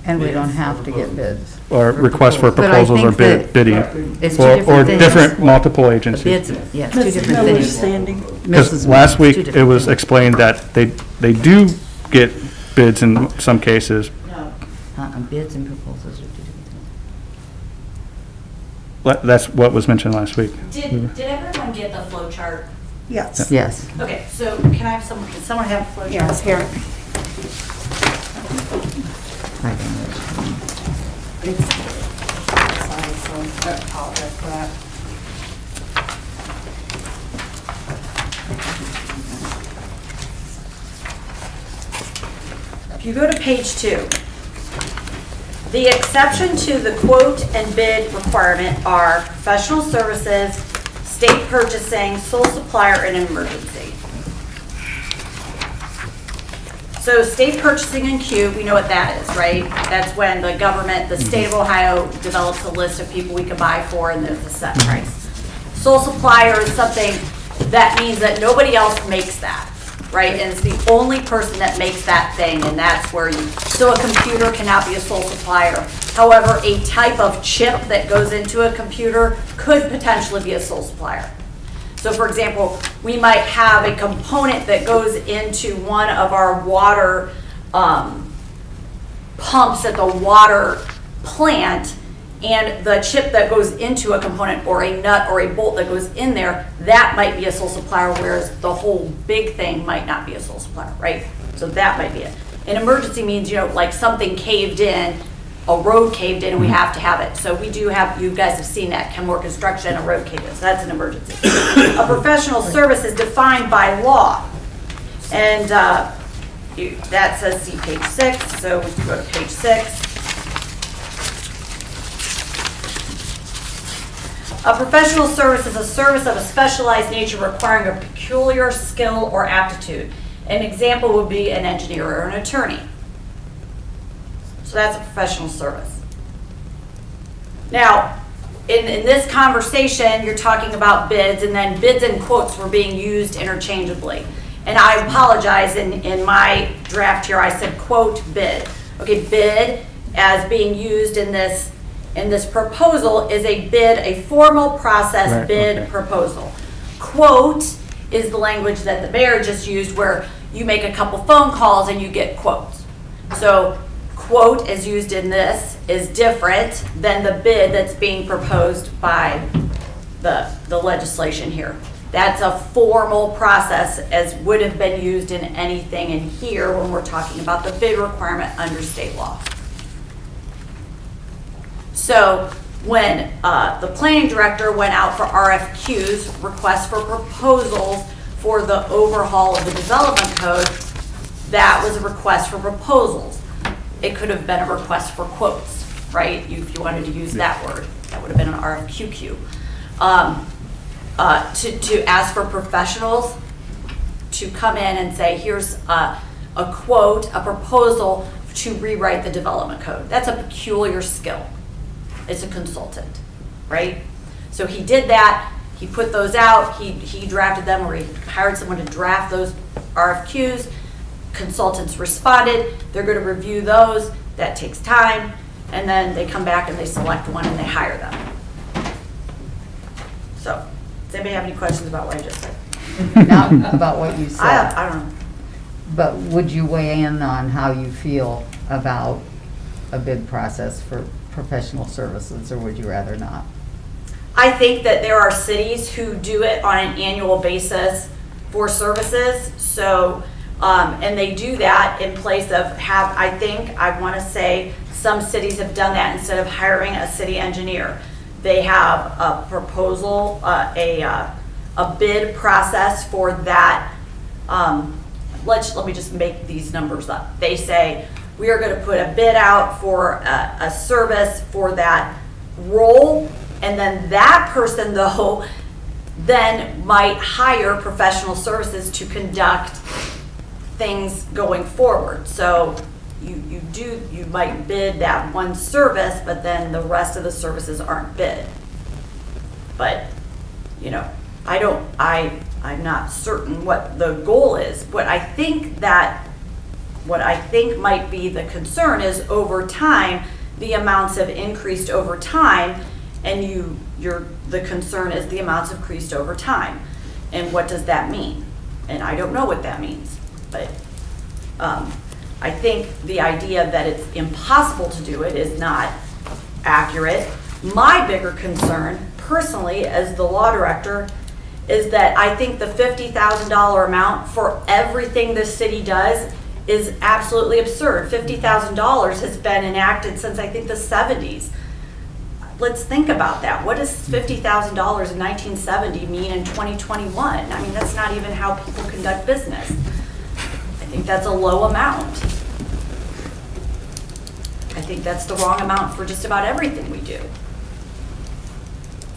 And we don't have to get bids. or requests for But I proposals or think that bidding. It's two Or different things. different multiple agencies. Bids, yeah, it's two Mrs. different Miller's things. standing. Because Mrs. last week, Two it different was things. explained that they do get bids in some cases. Bids and proposals are two different things. That's what was mentioned last week. Did everyone get the flow chart? Yes. Yes. Okay, so can I have can someone have a flow chart? Yes, here. I don't know. I apologize for that. If you go to page 2, the exception to the quote and bid requirement are professional services, state purchasing, sole supplier, and emergency. So state purchasing and Q, we know what that is, right? That's when the government, the state of Ohio develops a list of people we can buy for and there's a set price. Sole supplier is something that means that nobody else makes that, right? And it's the only person that makes that thing, and that's where so a computer cannot be a sole supplier. However, a type of chip that goes into a computer could potentially be a sole supplier. So for example, we might have a component that goes into one of our water pumps at the water plant, and the chip that goes into a component or a nut or a bolt that goes in there, that might be a sole supplier, whereas the whole big thing might not be a sole supplier, right? So that might be it. An emergency means, like something caved in, a road caved in, and we have to have it. So we do have, you guys have seen that, Kenmore Construction, a road caved in, so that's an emergency. A professional service is defined by law. And that says, see page 6, so we can go to page 6. A professional service is a service of a specialized nature requiring a peculiar skill or aptitude. An example would be an engineer or an attorney. So that's a professional service. Now, in this conversation, you're talking about bids, and then bids and quotes were being used interchangeably. And I apologize, in my draft here, I said quote bid. Okay, bid as being used in this proposal is a bid, a formal process Right, bid okay. proposal. Quote is the language that the mayor just used, where you make a couple phone calls and you get quotes. So quote as used in this is different than the bid that's being proposed by the legislation here. That's a formal process as would have been used in anything in here when we're talking about the bid requirement under state law. So when the planning director went out for RFQs, requests for proposals for the overhaul of the development code, that was a request for proposals. It could have been a request for quotes, right? If you wanted to use that word, that would have been an RFQQ. To ask for professionals to come in and say, here's a quote, a proposal to rewrite the development code. That's a peculiar skill. It's a consultant, right? So he did that, he put those out, he drafted them, or he hired someone to draft those RFQs. Consultants responded, they're gonna review those, that takes time, and then they come back and they select one and they hire them. So, does anybody have any questions about what I just said? Not about what you said, I don't know. but would you weigh in on how you feel about a bid process for professional services, or would you rather not? I think that there are cities who do it on an annual basis for services. So, and they do that in place of I want to say some cities have done that instead of hiring a city engineer. They have a proposal, a bid process for that. Let me just make these numbers up. They say, we are going to put a bid out for a service for that role, And then that person, though, then might hire professional services to conduct things going forward. So you might bid that one service, but then the rest of the services aren't bid. But, you know, I'm not certain what the goal is. What I think might be the concern is over time, the amounts have increased over time, and the concern is the amounts have increased over time. And what does that mean? And I don't know what that means, but I think the idea that it's impossible to do it is not accurate. My bigger concern, personally, as the law director, is that I think the $50,000 amount for everything this city does is absolutely absurd. $50,000 has been enacted since, I think, the 70s. Let's think about that. What does $50,000 in 1970 mean in 2021? I mean, that's not even how people conduct business. I think that's a low amount. I think that's the wrong amount for just about everything we do.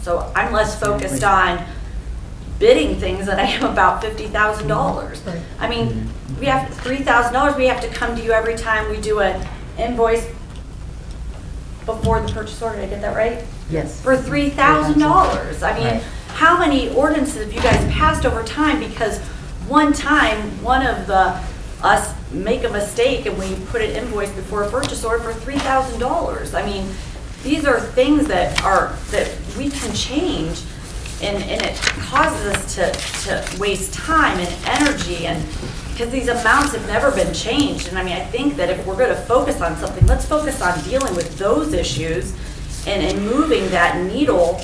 So I'm less focused on bidding things than I am about $50,000. I mean, we have $3,000, we have to come to you every time we do an invoice before the purchase order. Did I get that right? Yes. For $3,000. I mean, how many ordinances have you guys passed over time because one time one of us make a mistake and we put an invoice before a purchase order for $3,000? I mean, these are things that we can change, and it causes us to waste time and energy, and because these amounts have never been changed. And I mean, I think that if we're going to focus on something, let's focus on dealing with those issues and moving that needle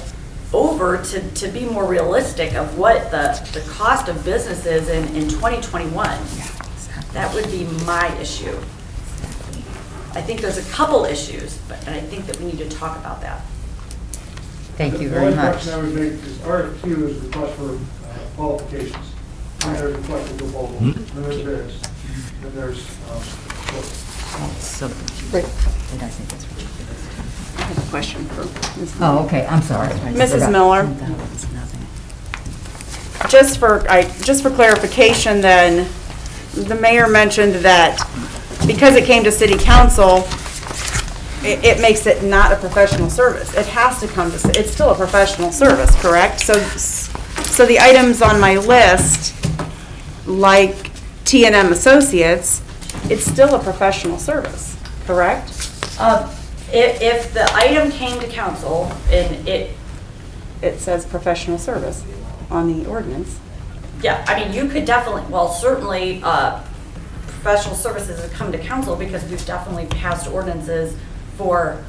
over to be more realistic of what the cost of business is in 2021. That would be my issue. I think there's a couple issues, and I think that we need to talk about that. Thank you very The only much. question I would make is RFQ is request for qualifications. And there's request for proposal, then there's bids, then there's Right. I have a question for Ms. Oh, okay, I'm sorry. Mrs. Miller. Just for clarification then, the mayor mentioned that because it came to city council, it makes it not a professional service. It has to come to, it's still a professional service, correct? So the items on my list, like T&M Associates, it's still a professional service, correct? If the item came to council and It says professional service on the ordinance. yeah, I mean, you could definitely, well, certainly, professional services have come to council because we've definitely passed ordinances for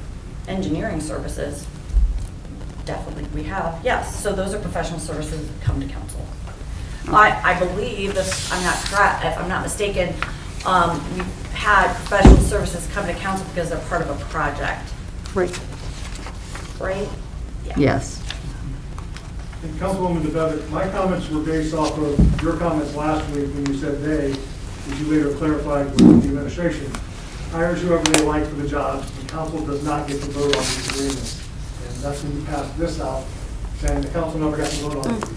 engineering services. Definitely, we have, yes. So those are professional services that come to council. I believe, if I'm not correct, if I'm not mistaken, we've had professional services come to council because they're part of a project, Right. right? Yeah. Yes. And Councilwoman DeBevick, my comments were based off of your comments last week when you said they, which you later clarified with the administration, hires whoever they like for the job, and council does not get to vote on these agreements. And that's when you passed this out, saying the council never got to vote on these.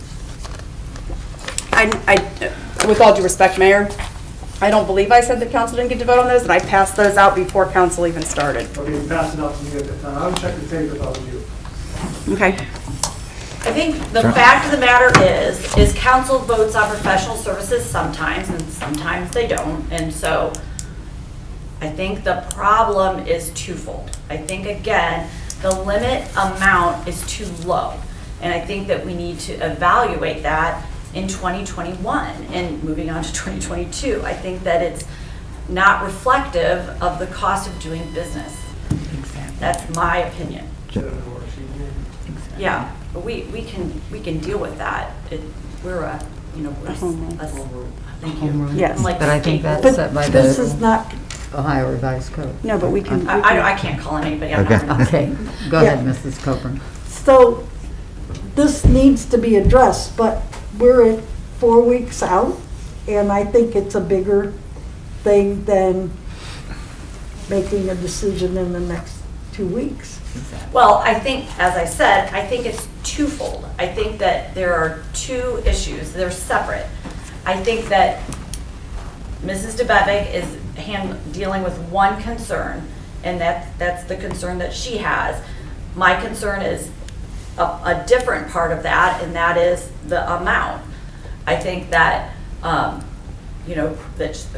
With all due respect, Mayor, I don't believe I said that council didn't get to vote on those, and I passed those out before council even started. Okay, you passed it out to me at that time. I would check the tape if I was you. Okay. I think the fact of the matter is council votes on professional services sometimes, and sometimes they don't. And so I think the problem is twofold. I think, again, the limit amount is too low. And I think that we need to evaluate that in 2021 and moving on to 2022. I think that it's not reflective of the cost of doing business. That's my opinion. Yeah, but we can deal with that. We're a, you know, we're thank you. Yes. I'm like But I think state- that's set by This is the not, Ohio Revised Code. No, but we can. I can't call anybody. I'm not gonna- Okay, go ahead, Mrs. Coburn. so this needs to be addressed, but we're at 4 weeks out, and I think it's a bigger thing than making a decision in the next 2 weeks. Well, I think, as I said, I think it's twofold. I think that there are two issues. They're separate. I think that Mrs. DeBevick is dealing with one concern, and that's the concern that she has. My concern is a different part of that, and that is the amount. I think that, that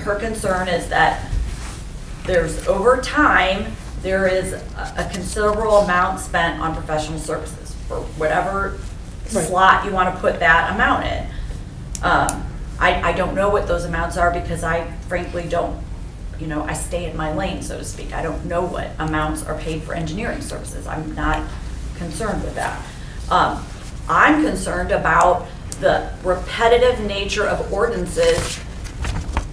her concern is that there's, over time, there is a considerable amount spent on professional services for whatever slot you want to put that amount in. I don't know what those amounts are because I frankly don't, I stay in my lane, so to speak. I don't know what amounts are paid for engineering services. I'm not concerned with that. I'm concerned about the repetitive nature of ordinances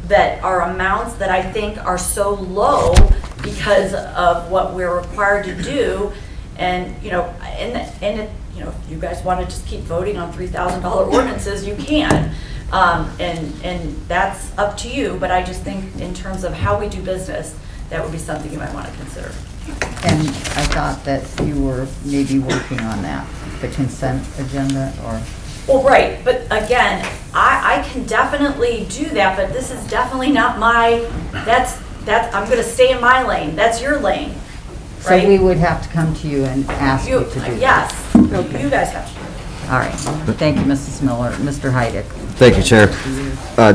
that are amounts that I think are so low because of what we're required to do. And, if you guys want to just keep voting on $3,000 ordinances, you can. And that's up to you, but I just think in terms of how we do business, that would be something you might want to consider. And I thought that you were maybe working on that, the consent agenda, or? Well, right, but again, I can definitely do that, but this is definitely not I'm gonna stay in my lane, that's your lane, right? So we would have to come to you and ask you to do that? Yes, you guys have to. All right, thank you, Mrs. Miller. Mr. Heidick? Thank you, Chair.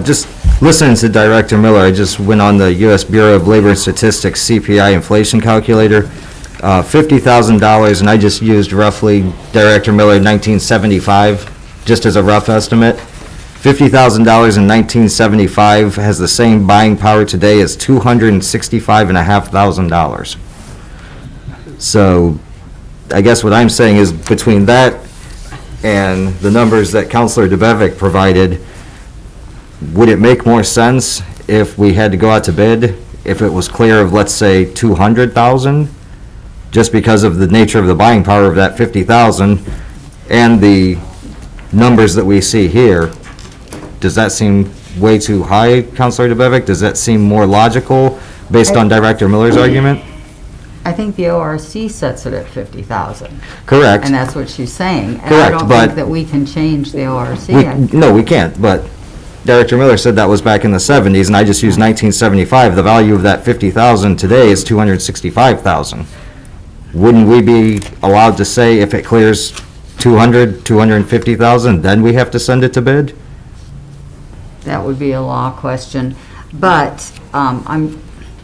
Just listening to Director Miller, I just went on the U.S. Bureau of Labor and Statistics CPI inflation calculator, $50,000, and I just used roughly Director Miller 1975, just as a rough estimate. $50,000 in 1975 has the same buying power today as $265,500. So I guess what I'm saying is between that and the numbers that Councilor DeBevick provided, would it make more sense if we had to go out to bid, if it was clear of, let's say, 200,000, just because of the nature of the buying power of that 50,000 and the numbers that we see here? Does that seem way too high, Councilor DeBevick? Does that seem more logical based on Director Miller's argument? I think the ORC sets it at 50,000. Correct. And that's what she's saying. And I Correct, don't but- think that we can change the ORC. No, we can't, but Director Miller said that was back in the 70s, and I just used 1975. The value of that 50,000 today is 265,000. Wouldn't we be allowed to say if it clears 200, 250,000, then we have to send it to bid? That would be a law question. But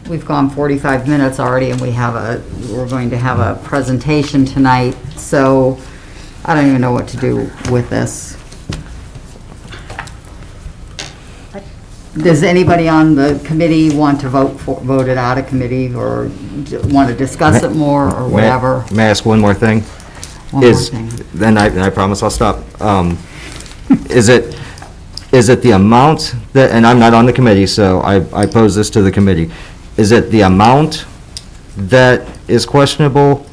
we've gone 45 minutes already, and we're going to have a presentation tonight, so I don't even know what to do with this. Does anybody on the committee want to vote it out of committee, or want to discuss it more, or whatever? May I ask one more thing? One more thing. Then I promise I'll stop. Is it the amount that, and I'm not on the committee, so I pose this to the committee. Is it the amount that is questionable,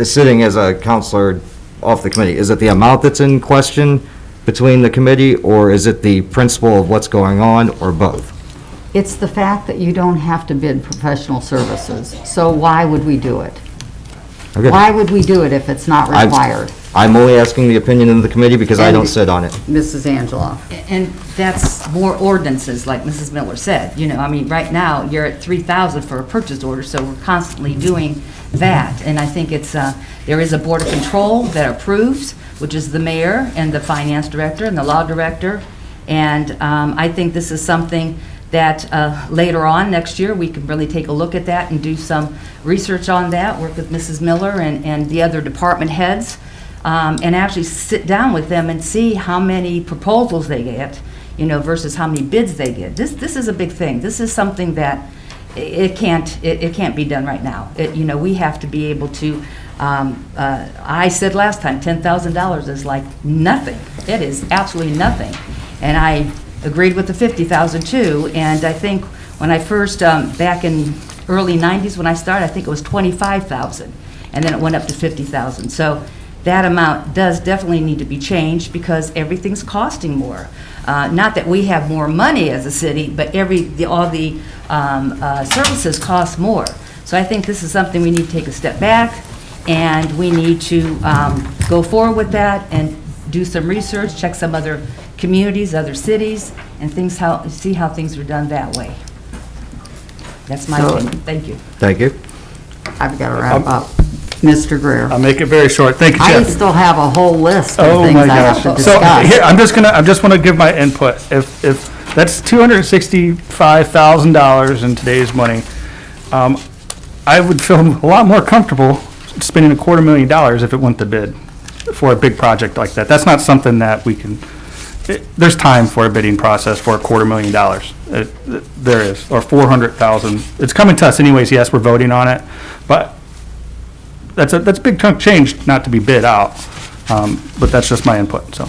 sitting as a counselor off the committee? Is it the amount that's in question between the committee, or is it the principle of what's going on, or both? It's the fact that you don't have to bid professional services, so why would we do it? Okay. Why would we do it if it's not required? I'm only asking the opinion of the committee because I don't sit on it. Mrs. Angela? And that's more ordinances, like Mrs. Miller said. Right now, you're at 3,000 for a purchase order, so we're constantly doing that. And I think there is a board of control that approves, which is the mayor and the finance director and the law director. And I think this is something that later on next year, we can really take a look at that and do some research on that, work with Mrs. Miller and the other department heads, and actually sit down with them and see how many proposals they get, versus how many bids they get. This is a big thing. This is something that it can't be done right now. We have to be able to. I said last time, $10,000 is like nothing. It is absolutely nothing, and I agreed with the 50,000 too. And I think when I first back in early 90s when I started, I think it was 25,000, and then it went up to 50,000. So that amount does definitely need to be changed because everything's costing more. Not that we have more money as a city, but all the services cost more. So I think this is something we need to take a step back, and we need to go forward with that and do some research, check some other communities, other cities, and see how things are done that way. That's my opinion. Thank you. Thank you. I've got to wrap up. Mr. Greer. I'll make it very short. Thank you, I Chair. still have a whole list of Oh things my I have gosh. to So here, discuss. I just want to give my input. If that's $265,000 in today's money, I would feel a lot more comfortable spending $250,000 if it went to bid for a big project like that. That's not something that we can, there's time for a bidding process for $250,000. There is, or 400,000. It's coming to us anyways. Yes, we're voting on it, but that's a big chunk of change not to be bid out. But that's just my input, so.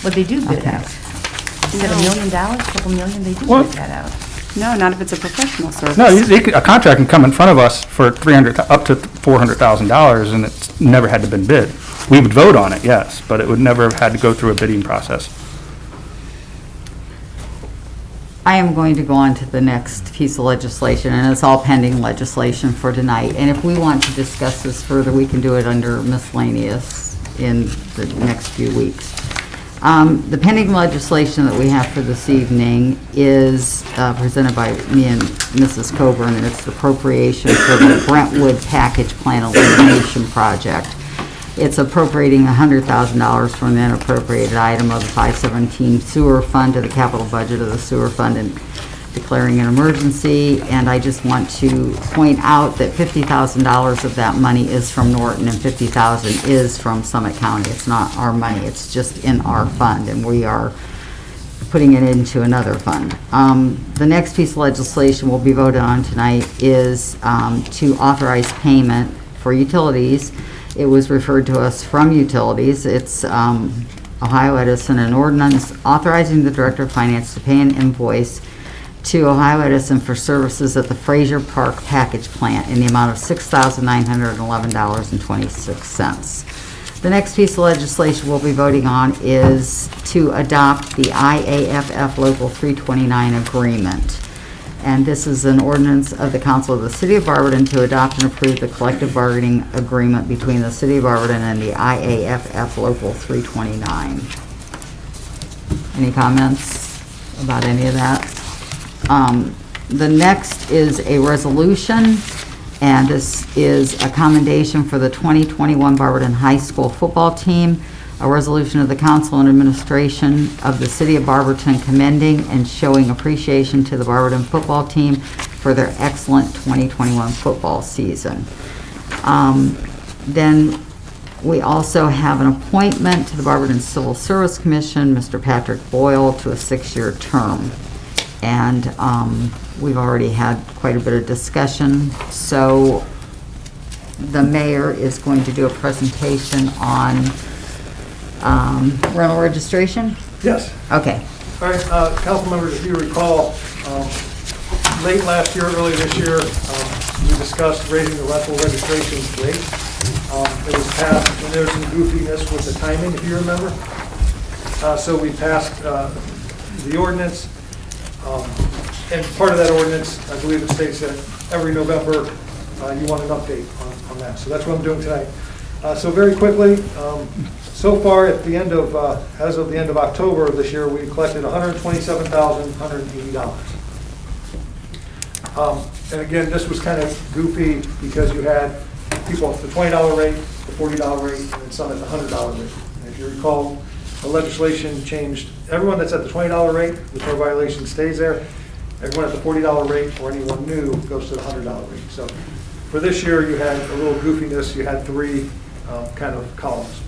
What they do bid out. Is it $1 million, couple million? They do Well- bid that out. No, not if it's a professional service. No, a contract can come in front of us for up to $400,000 and it's never had to been bid. We would vote on it, yes, but it would never have had to go through a bidding process. I am going to go on to the next piece of legislation, and it's all pending legislation for tonight. And if we want to discuss this further, we can do it under miscellaneous in the next few weeks. The pending legislation that we have for this evening is presented by me and Mrs. Coburn, and it's the appropriation for the Brentwood Package Plant Elimination Project. It's appropriating $100,000 from the unappropriated item of the 517 sewer fund to the capital budget of the sewer fund and declaring an emergency. And I just want to point out that $50,000 of that money is from Norton and $50,000 is from Summit County. It's not our money, it's just in our fund, and we are putting it into another fund. The next piece of legislation we'll be voting on tonight is to authorize payment for utilities. It was referred to us from utilities. It's Ohio Edison, an ordinance authorizing the Director of Finance to pay an invoice to Ohio Edison for services at the Fraser Park Package Plant in the amount of $6,911.26. The next piece of legislation we'll be voting on is to adopt the IAFF Local 329 agreement. And this is an ordinance of the Council of the City of Barberton to adopt and approve the collective bargaining agreement between the City of Barberton and the IAFF Local 329. Any comments about any of that? The next is a resolution, and this is a commendation for the 2021 Barberton High School football team. A resolution of the Council and Administration of the City of Barberton commending and showing appreciation to the Barberton football team for their excellent 2021 football season. Then we also have an appointment to the Barberton Civil Service Commission, Mr. Patrick Boyle, to a 6-year term. And we've already had quite a bit of discussion. So the mayor is going to do a presentation on rental registration? Yes. Okay. All right, council members, if you recall, late last year, early this year, we discussed raising the rental registration rate. It was passed, and there was some goofiness with the timing, if you remember. So we passed the ordinance, and part of that ordinance, I believe it states that every November, you want an update on that. So that's what I'm doing tonight. So very quickly, so far at the end of, as of the end of October of this year, we collected $127,180. And again, this was kind of goofy because you had people at the $20 rate, the $40 rate, and then some at the $100 rate. And if you recall, the legislation changed, everyone that's at the $20 rate, the pro violation stays there. Everyone at the $40 rate or anyone new goes to the $100 rate. So for this year, you had a little goofiness. You had 3 kind of columns.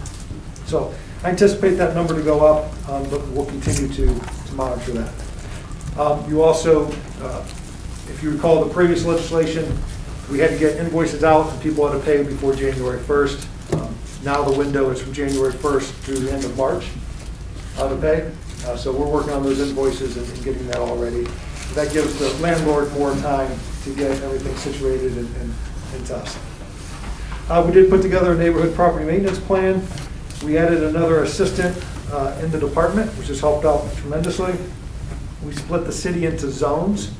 So I anticipate that number to go up, but we'll continue to monitor that. You also, if you recall the previous legislation, we had to get invoices out and people had to pay before January 1st. Now the window is from January 1st through the end of March to pay. So we're working on those invoices and getting that all ready. That gives the landlord more time to get everything situated and to us. We did put together a neighborhood property maintenance plan. We added another assistant in the department, which has helped out tremendously. We split the city into zones,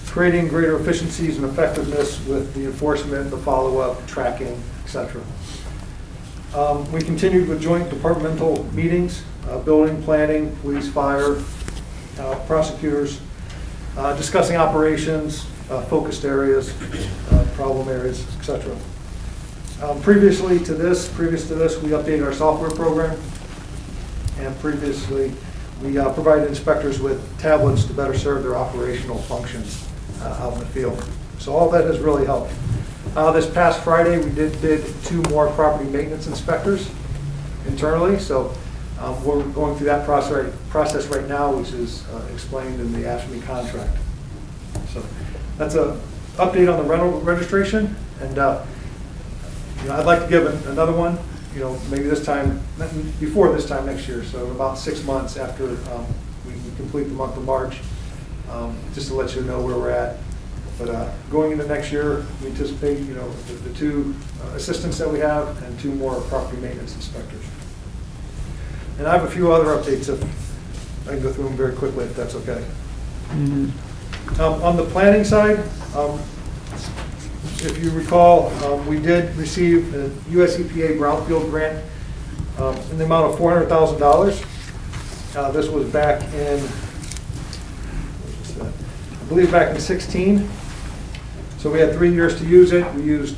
creating greater efficiencies and effectiveness with the enforcement, the follow-up, tracking, et etc. We continued with joint departmental meetings, building, planning, police, fire, prosecutors, discussing operations, focused areas, problem areas, etc. Previous to this, we updated our software program, and previously, we provided inspectors with tablets to better serve their operational functions out in the field. So all that has really helped. This past Friday, we did bid 2 more property maintenance inspectors internally, so we're going through that process right now, which is explained in the ASME contract. So that's an update on the rental registration, and I'd like to give another one, maybe this time, before this time next year, so about 6 months after we complete the month of March, just to let you know where we're at. But going into next year, we anticipate, the 2 assistants that we have and 2 more property maintenance inspectors. And I have a few other updates, if I can go through them very quickly, if that's okay. On the planning side, if you recall, we did receive a US EPA brownfield grant in the amount of $400,000. This was back in, I believe back in 16. So we had 3 years to use it. We used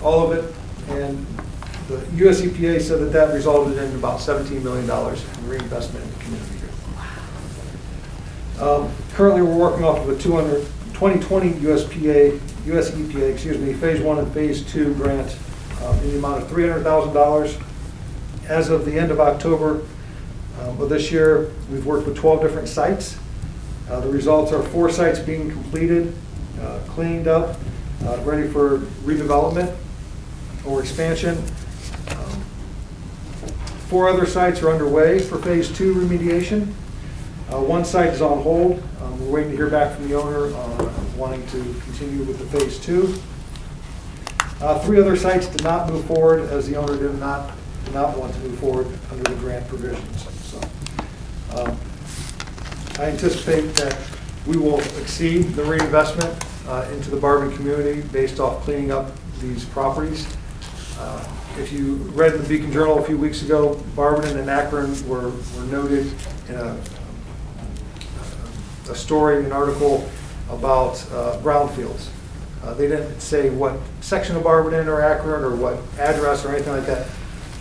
all of it, and the US EPA said that resulted in about $17 million in reinvestment in the community here. Currently, we're working off of a 2020 US EPA, Phase 1 and Phase 2 grant in the amount of $300,000. As of the end of October of this year, we've worked with 12 different sites. The results are 4 sites being completed, cleaned up, ready for redevelopment or expansion. 4 other sites are underway for Phase 2 remediation. 1 site is on hold. We're waiting to hear back from the owner wanting to continue with the Phase 2. 3 other sites did not move forward as the owner did not want to move forward under the grant provisions. So I anticipate that we will exceed the reinvestment into the Barberton community based off cleaning up these properties. If you read the Beacon Journal a few weeks ago, Barberton and Akron were noted in a story, an article about brownfields. They didn't say what section of Barberton or Akron or what address or anything like that,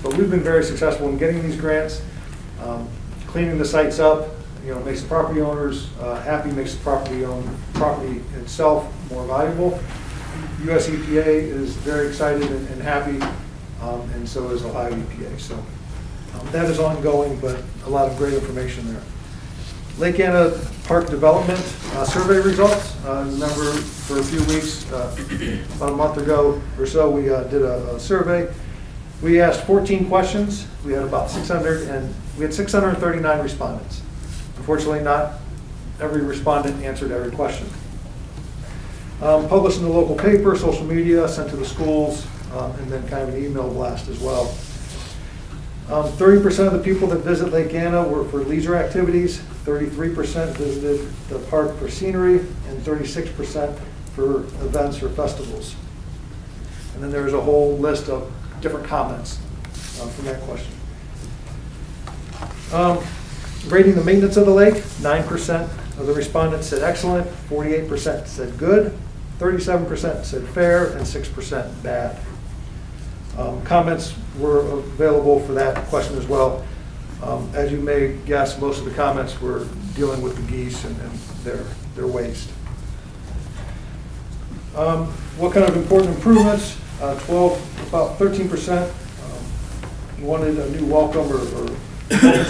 but we've been very successful in getting these grants, cleaning the sites up. Makes the property owners happy, makes the property itself more valuable. US EPA is very excited and happy, and so is Ohio EPA. So that is ongoing, but a lot of great information there. Lake Anna Park Development survey results. Remember, for a few weeks, about a month ago or so, we did a survey. We asked 14 questions. We had about 639 respondents. Unfortunately, not every respondent answered every question. Published in the local paper, social media, sent to the schools, and then kind of an email blast as well. 30% of the people that visit Lake Anna were for leisure activities, 33% visited the park for scenery, and 36% for events or festivals. And then there's a whole list of different comments from that question. Rating the maintenance of the lake, 9% of the respondents said excellent, 48% said good, 37% said fair, and 6% bad. Comments were available for that question as well. As you may guess, most of the comments were dealing with the geese and their waste. What kind of important improvements? About 13% wanted a new welcome or welcome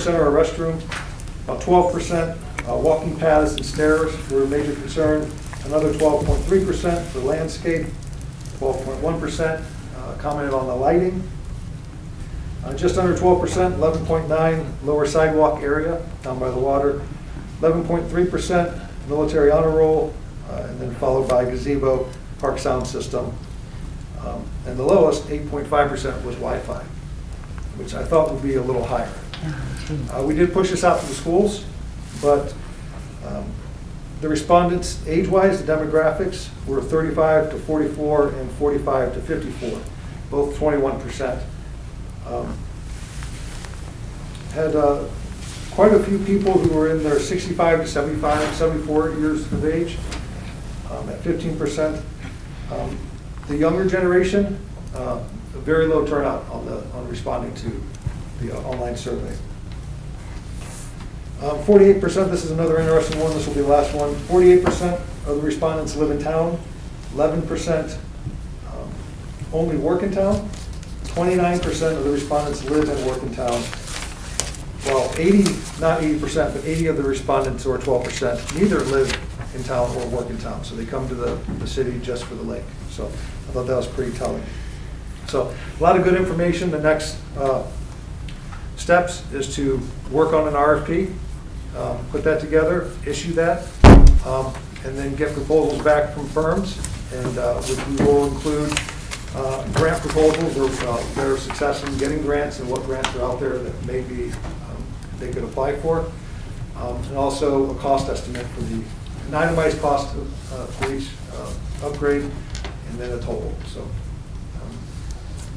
center or restroom. About 12% walking paths and stairs were a major concern. Another 12.3% for landscape. 12.1% commented on the lighting. Just under 12%, 11.9% lower sidewalk area down by the water. 11.3% military honor roll, and then followed by gazebo, park sound system. And the lowest, 8.5%, was Wi-Fi, which I thought would be a little higher. We did push this out to the schools, but the respondents, age-wise, the demographics were 35 to 44 and 45 to 54. both 21%. Had quite a few people who were in their 65 to 75, 74 years of age, at 15%. The younger generation, a very low turnout on responding to the online survey. 48%, this is another interesting one, this will be the last one. 48% of the respondents live in town, 11% only work in town, 29% of the respondents live and work in town. Well, 80, not 80%, but 80 of the respondents, or 12%, neither live in town or work in town. So they come to the city just for the lake. So I thought that was pretty telling. So a lot of good information. The next steps is to work on an RFP, put that together, issue that, and then get proposals back from firms, and which we will include grant proposals or their success in getting grants and what grants are out there that maybe they could apply for, and also a cost estimate for an itemized cost for each upgrade, and then a total. So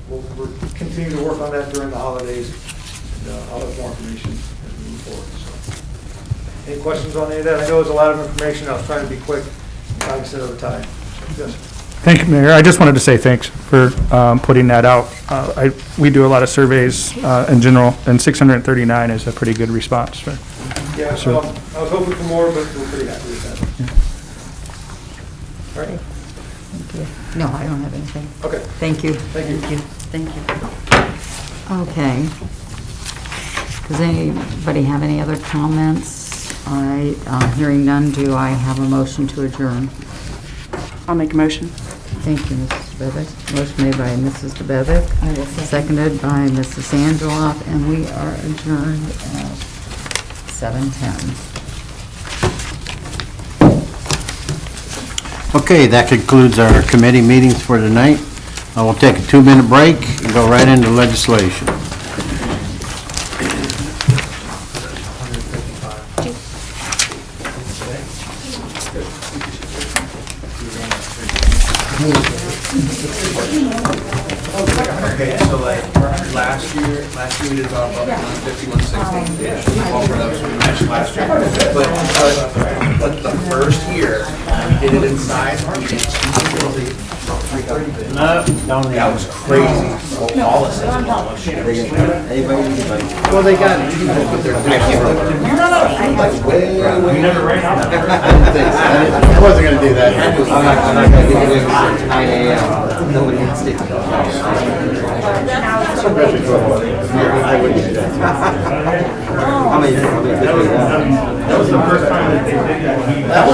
we'll continue to work on that during the holidays, and I'll have more information as we move forward. So, any questions on any of that? I know it's a lot of information. I was trying to be quick, cognizant of the time. Yes. Thank you, Mayor. I just wanted to say thanks for putting that out. We do a lot of surveys in general, and 639 is a pretty good response. Right? Yeah, I was hoping for more, but we're pretty happy with that. All right. No, I don't have anything. Okay. Thank you. Thank you. Thank you. Okay. Does anybody have any other comments? Hearing none, do I have a motion to adjourn? I'll make a motion. Thank you, Mrs. Bevick. Motion made by Mrs. DeBevick, seconded by Mrs. Angeloff, and we are adjourned at 7:10. Okay, that concludes our committee meetings for tonight. I will take a 2-minute break and go right into legislation. Okay, so like last year we did about 150, 160. All production we matched last year. But the first year we did it inside. We did 250. That was crazy. All of Well, they got it. We never ran out. I wasn't going to do that. I'm not gonna get it at 9 a.m. Nobody can stick to That was the first time that they did that. That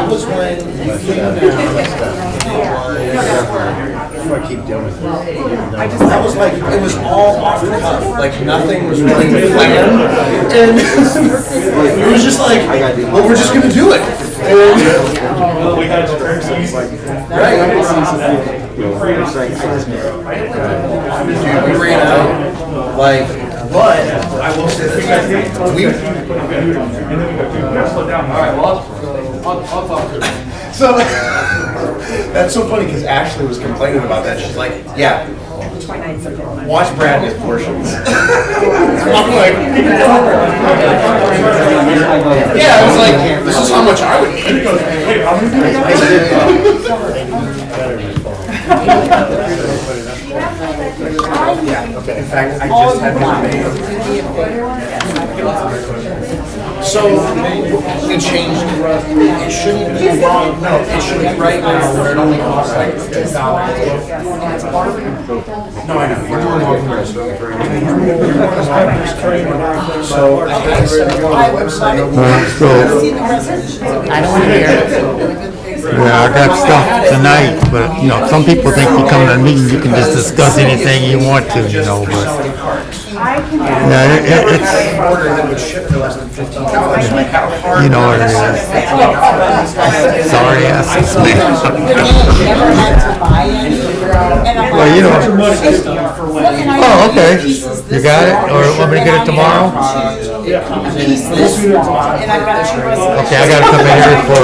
was when you came down. I keep doing it. That was like, it was all off the cuff, like nothing was really planned. And it was just like, well, we're just gonna do it. We had currencies. We ran out, like, but I will say this, I'll talk to her. So, that's so funny, because Ashley was complaining about that. She's like, yeah, watch Brad get portions. I'm like, yeah, I was like, this is how much I would eat. Yeah, okay. In fact, I just had one made. So, we changed it. It shouldn't be wrong. No, it should be right now where it only costs like $2. No, I know. You're doing wrong for us. So, I had to set up my website. I don't want to hear it. Yeah, I got stuff tonight, but, you know, some people think you come to a meeting, you can just discuss anything you want to, you know, but, yeah, it's, Order that would ship for less than $15. Like, how hard? you know what it is. Sorry, ass. Never had to buy any. Well, you know. Oh, okay. You got it? Or want me to get it tomorrow? Okay, I gotta come in here for,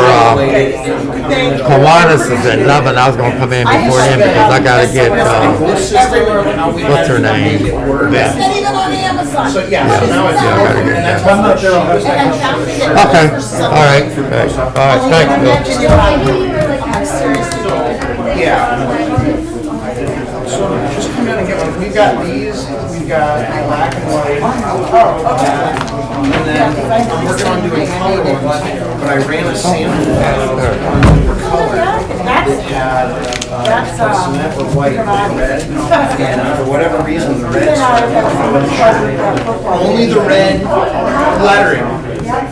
Kiwanis is at 11. I was gonna come in before him because I gotta get, what's her name? Beth. So, yeah, so now it's. Yeah, I gotta get that. Okay, all right, thanks, Bill. Yeah. So just come in and get one. We've got these, we've got black and white. And then I'm working on doing color ones, but I ran a sample of color that had cement or white or red. And for whatever reason, the red started only the red lettering.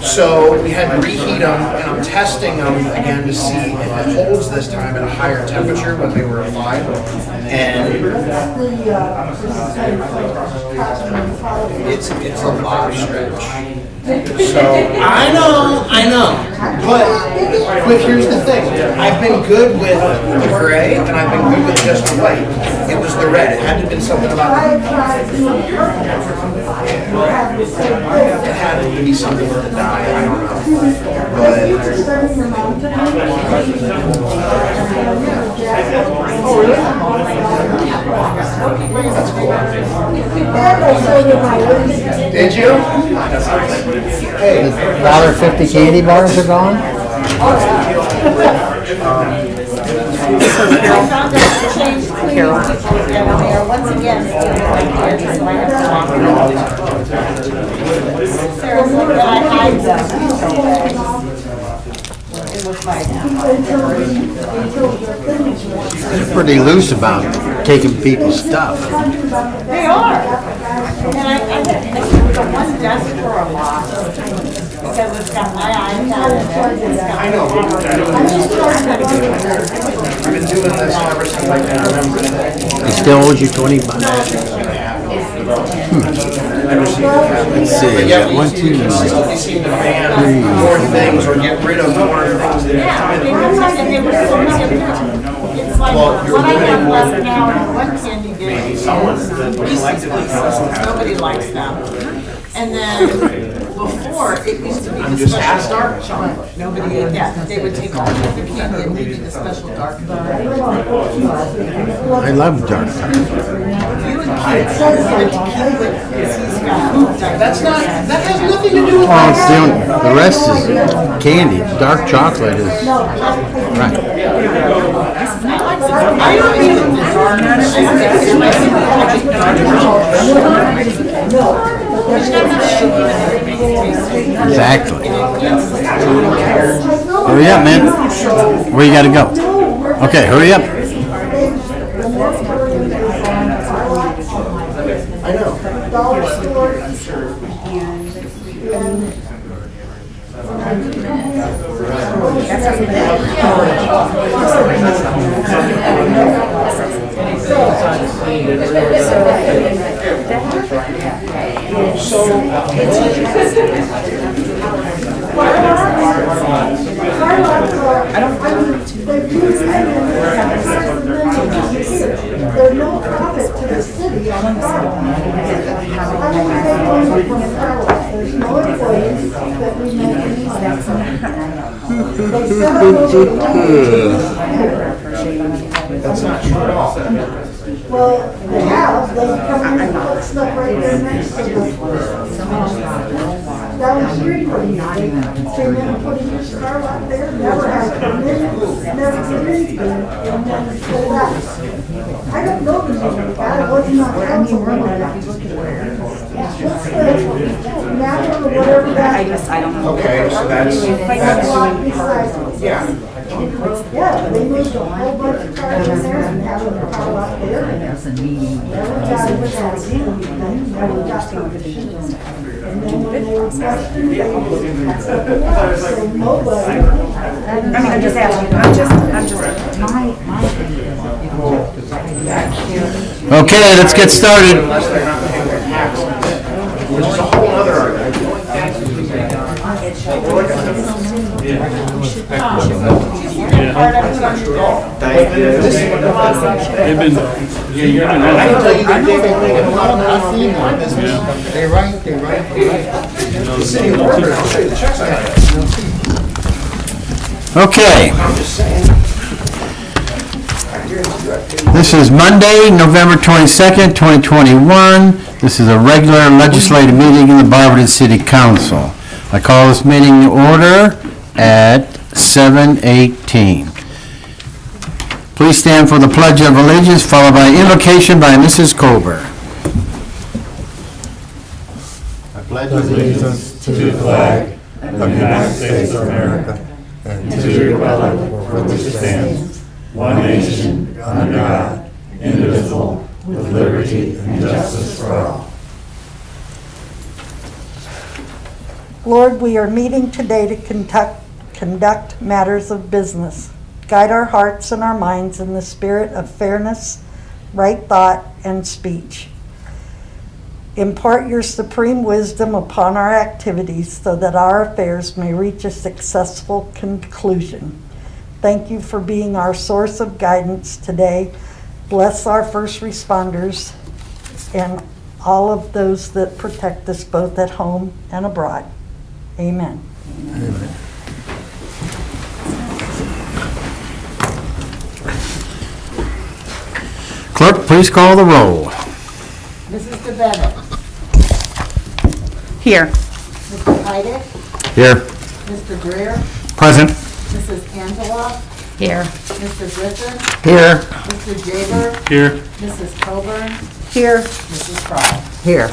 So we had to reheat them, and I'm testing them again to see if it holds this time at a higher temperature when they were applied. And it's a lot of stretch. So I know. But here's the thing. I've been good with the gray, and I've been good with just the white. It was the red. It had to have been something about it had to be something with the dye. I don't know. Did you? Hey, $1.50 candy bars are gone? I found out to change cleaning people down there, once again, Sarah said that I hide them. They're pretty loose about taking people's stuff. They are. And I think the one desk for a lot, because it's got my iPad in it. I know. I've been doing this ever since I can remember. He still owes you $20. Let's see, I got 1, 2, 3. Consistently seem to ban more things or get rid of more things than It's like, what I have left now and what candy did. Nobody likes them. And then before, it used to be the special dark chocolate. Nobody ate that. They would take all of the candy and maybe the special dark. I love dark chocolate. You would keep it because he's got. That's not, that has nothing to do with. Oh, it's the rest is candy. Dark chocolate is, right. I don't even. Exactly. Hurry up, man. Where you gotta go? Okay, hurry up. I know. There's no profit to the city on the There's no employees that we make any money. They set up That's not true at all. well, they have, they come in and put stuff right there next to them. Down the street from you, they came in and put a used car out there, never had a permit, never did anything, and then pulled out. I don't know the name of the guy, I wasn't on council when that. What's the matter or whatever that? I don't know. Okay, so that's, Block beside us. yeah. Yeah, they moved a whole bunch of cars in there and had a car out there. And never got it with that anything, never got permission. And then when they were questioned, they said, so nobody. I mean, I'm just asking, Okay, let's get started. Which is a whole other argument. Yeah. part of it's on your Thank you. They've been, yeah, you're I can tell you that they've been making a lot of I've money seen on one. business. They write. The city of Barberton, I'll show you the checks I have. Okay. I'm just saying. This is Monday, November 22nd, 2021. This is a regular legislative meeting in the Barberton City Council. I call this meeting to order at 7:18. Please stand for the Pledge of Allegiance, followed by invocation by Mrs. Colbert. Allegiance to the flag of the United States of America and to the republic for which it stands, one nation, under God, indivisible, with liberty and justice for all. Lord, we are meeting today to conduct matters of business. Guide our hearts and our minds in the spirit of fairness, right thought, and speech. Impart your supreme wisdom upon our activities so that our affairs may reach a successful conclusion. Thank you for being our source of guidance today. Bless our first responders and all of those that protect us both at home and abroad. Amen. Clerk, please call the roll. Mrs. DeBennett. Here. Mr. Heidick. Here. Mr. Greer. Present. Mrs. Angela. Here. Mr. Griffin. Here. Mr. Jaber. here. Mrs. Coburn. Here. Mrs. Fry. Here.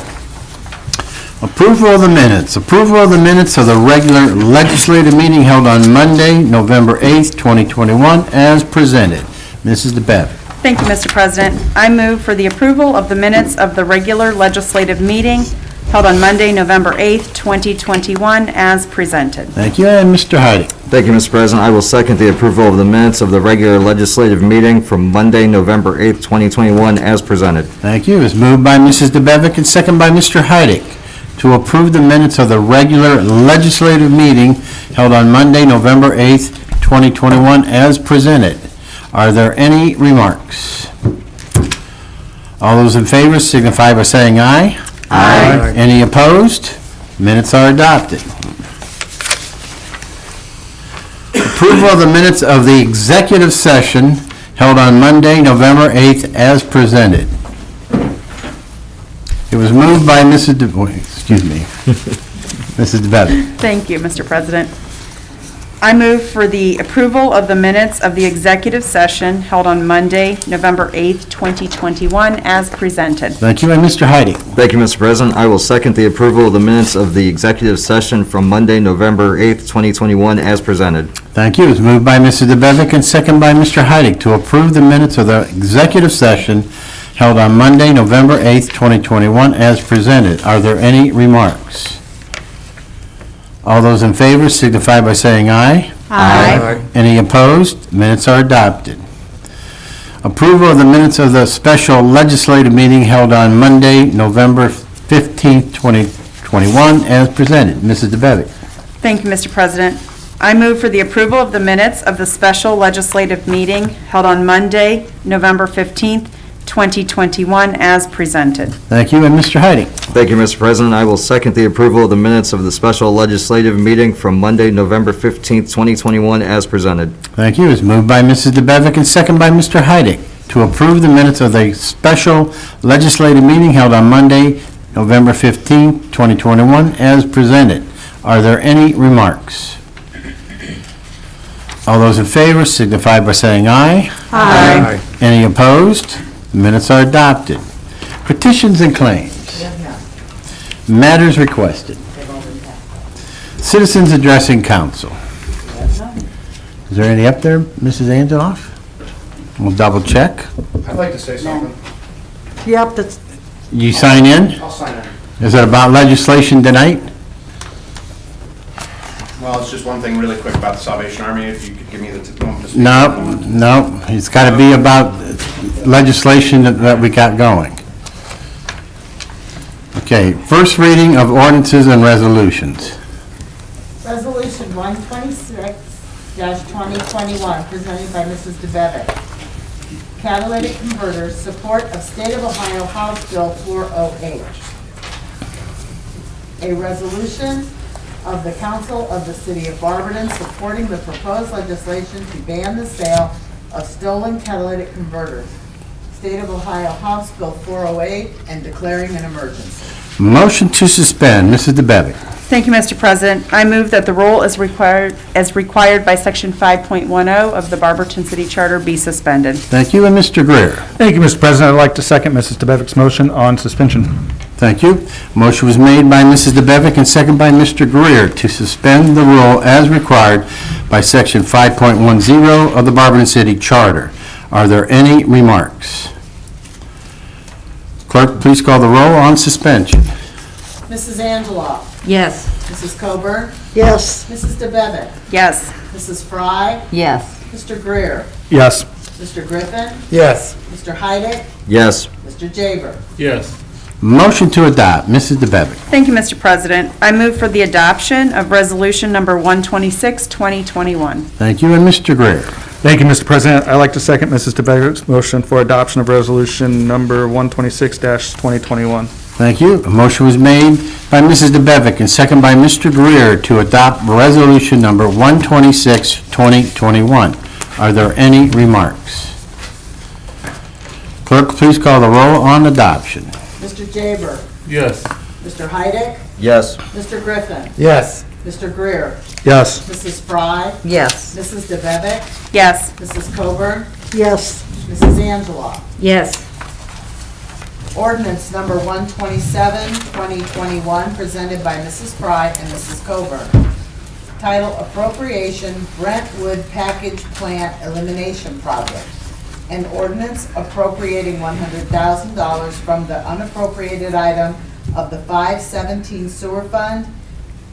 Approval of the minutes. Approval of the minutes of the regular legislative meeting held on Monday, November 8th, 2021, as presented. Mrs. DeBevick. Thank you, Mr. President. I move for the approval of the minutes of the regular legislative meeting held on Monday, November 8th, 2021, as presented. Thank you, and Mr. Heidick. Thank you, Mr. President. I will second the approval of the minutes of the regular legislative meeting from Monday, November 8th, 2021, as presented. Thank you. It's moved by Mrs. DeBevick and second by Mr. Heidick to approve the minutes of the regular legislative meeting held on Monday, November 8th, 2021, as presented. Are there any remarks? All those in favor signify by saying aye. Aye. Any opposed? Minutes are adopted. Approval of the minutes of the executive session held on Monday, November 8th, as presented. It was moved by Mrs. Mrs. DeBevick. Thank you, Mr. President. I move for the approval of the minutes of the executive session held on Monday, November 8th, 2021, as presented. Thank you, and Mr. Heidick. Thank you, Mr. President. I will second the approval of the minutes of the executive session from Monday, November 8th, 2021, as presented. Thank you. It's moved by Mrs. DeBevick and second by Mr. Heidick to approve the minutes of the executive session held on Monday, November 8th, 2021, as presented. Are there any remarks? All those in favor signify by saying aye. Aye. Any opposed? Minutes are adopted. Approval of the minutes of the special legislative meeting held on Monday, November 15th, 2021, as presented. Mrs. DeBevick. Thank you, Mr. President. I move for the approval of the minutes of the special legislative meeting held on Monday, November 15th, 2021, as presented. Thank you, and Mr. Heidick. Thank you, Mr. President. I will second the approval of the minutes of the special legislative meeting from Monday, November 15th, 2021, as presented. Thank you. It's moved by Mrs. DeBevick and second by Mr. Heidick to approve the minutes of the special legislative meeting held on Monday, November 15th, 2021, as presented. Are there any remarks? All those in favor signify by saying aye. Aye. Any opposed? Minutes are adopted. Petitions and claims. Matters requested. Citizens addressing council. Is there any up there, Mrs. Angeloff? We'll double check. I'd like to say something. You have to, You sign in? I'll sign in. Is it about legislation tonight? Well, it's just one thing really quick about the Salvation Army, if you could give me the moment to speak. No, it's got to be about legislation that we got going. Okay, first reading of ordinances and resolutions. Resolution 126, 2021, presented by Mrs. DeBevick. Catalytic converters, support of State of Ohio House Bill 408. A resolution of the Council of the City of Barberton supporting the proposed legislation to ban the sale of stolen catalytic converters. State of Ohio House Bill 408 and declaring an emergency. Motion to suspend, Mrs. DeBevick. Thank you, Mr. President. I move that the rule as required by Section 5.10 of the Barberton City Charter be suspended. Thank you, and Mr. Greer. Thank you, Mr. President. I'd like to second Mrs. DeBevick's motion on suspension. Thank you. Motion was made by Mrs. DeBevick and second by Mr. Greer to suspend the rule as required by Section 5.10 of the Barberton City Charter. Are there any remarks? Clerk, please call the roll on suspension. Mrs. Angela. Yes. Mrs. Coburn. Yes. Mrs. DeBevick. Yes. Mrs. Fry. Yes. Mr. Greer. Yes. Mr. Griffin. Yes. Mr. Heidick. Yes. Mr. Jaber. Yes. Motion to adopt, Mrs. DeBevick. Thank you, Mr. President. I move for the adoption of Resolution Number 126, 2021. Thank you, and Mr. Greer. Thank you, Mr. President. I'd like to second Mrs. DeBevick's motion for adoption of resolution number 126-2021. Thank you. A motion was made by Mrs. DeBevick and second by Mr. Greer to adopt resolution number 126, 2021. Are there any remarks? Clerk, please call the roll on adoption. Mr. Jaber. Yes. Mr. Heidick. Yes. Mr. Griffin. Yes. Mr. Greer. Yes. Mrs. Fry. Yes. Mrs. DeBevick. Yes. Mrs. Coburn. Yes. Mrs. Angela. Yes. Ordinance number 127, 2021, presented by Mrs. Fry and Mrs. Coburn. Title Appropriation Brentwood Package Plant Elimination Project. An ordinance appropriating $100,000 from the unappropriated item of the 517 sewer fund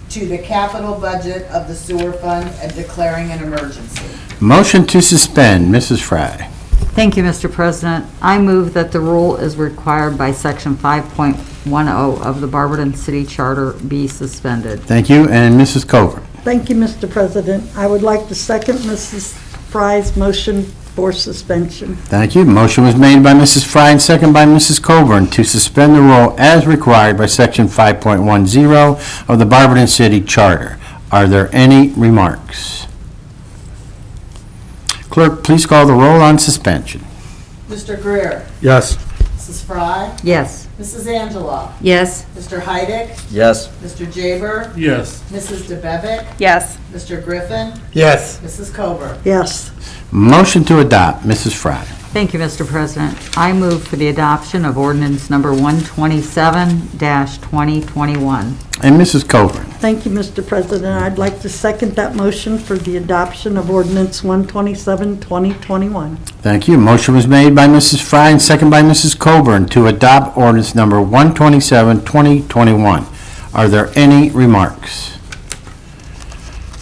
to the capital budget of the sewer fund and declaring an emergency. Motion to suspend, Mrs. Fry. Thank you, Mr. President. I move that the rule is required by Section 5.10 of the Barberton City Charter be suspended. Thank you, and Mrs. Coburn. Thank you, Mr. President. I would like to second Mrs. Fry's motion for suspension. Thank you. Motion was made by Mrs. Fry and second by Mrs. Coburn to suspend the rule as required by Section 5.10 of the Barberton City Charter. Are there any remarks? Clerk, please call the roll on suspension. Mr. Greer. Yes. Mrs. Fry. Yes. Mrs. Angela. Yes. Mr. Heidick. Yes. Mr. Jaber. Yes. Mrs. DeBevick. Yes. Mr. Griffin. Yes. Mrs. Coburn. Yes. Motion to adopt, Mrs. Fry. Thank you, Mr. President. I move for the adoption of ordinance number 127-2021. And Mrs. Coburn. Thank you, Mr. President. I'd like to second that motion for the adoption of ordinance 127, 2021. Thank you. Motion was made by Mrs. Fry and second by Mrs. Coburn to adopt ordinance number 127, 2021. Are there any remarks?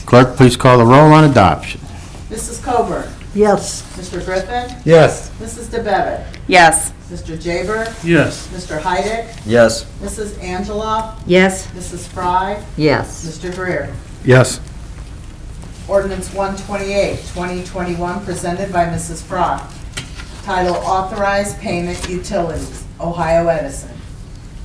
Clerk, please call the roll on adoption. Mrs. Coburn. Yes. Mr. Griffin. Yes. Mrs. DeBevick. Yes. Mr. Jaber. Yes. Mr. Heidick. Yes. Mrs. Angela. Yes. Mrs. Fry. Yes. Mr. Greer. Yes. Ordinance 128, 2021, presented by Mrs. Fry. Title Authorize Payment Utilities, Ohio Edison.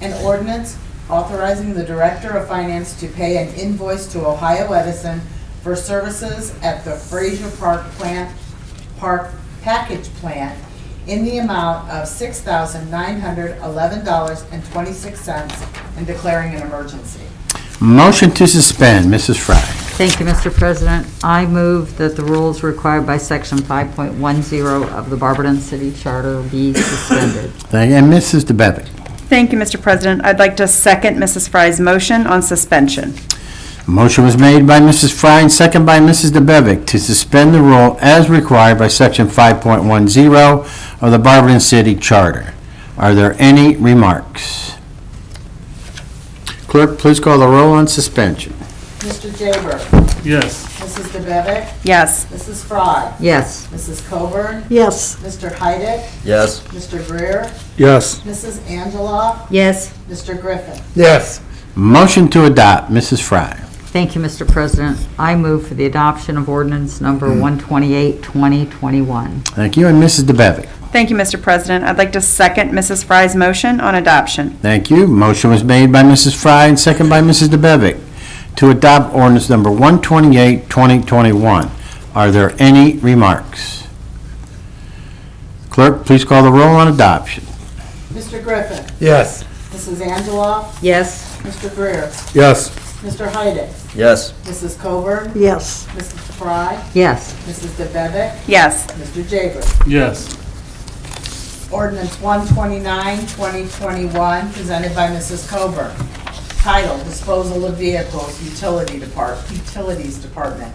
An ordinance authorizing the Director of Finance to pay an invoice to Ohio Edison for services at the Fraser Park Package Plant in the amount of $6,911.26 and declaring an emergency. Motion to suspend, Mrs. Fry. Thank you, Mr. President. I move that the rules required by Section 5.10 of the Barberton City Charter be suspended. Thank you. And Mrs. DeBevick. Thank you, Mr. President. I'd like to second Mrs. Fry's motion on suspension. Motion was made by Mrs. Fry and second by Mrs. DeBevick to suspend the rule as required by Section 5.10 of the Barberton City Charter. Are there any remarks? Clerk, please call the roll on suspension. Mr. Jaber. Yes. Mrs. DeBevick. Yes. Mrs. Fry. Yes. Mrs. Coburn. Yes. Mr. Heidick. Yes. Mr. Greer. Yes. Mrs. Angela. Yes. Mr. Griffin. Yes. Motion to adopt, Mrs. Fry. Thank you, Mr. President. I move for the adoption of ordinance number 128, 2021. Thank you, and Mrs. DeBevick. Thank you, Mr. President. I'd like to second Mrs. Fry's motion on adoption. Thank you. Motion was made by Mrs. Fry and second by Mrs. DeBevick to adopt ordinance number 128, 2021. Are there any remarks? Clerk, please call the roll on adoption. Mr. Griffin. Yes. Mrs. Angela. Yes. Mr. Greer. Yes. Mr. Heidick. Yes. Mrs. Coburn. Yes. Mrs. Fry. Yes. Mrs. DeBevick. Yes. Mr. Jaber. Yes. Ordinance 129, 2021, presented by Mrs. Coburn. Title, Disposal of Vehicles, Utilities Department.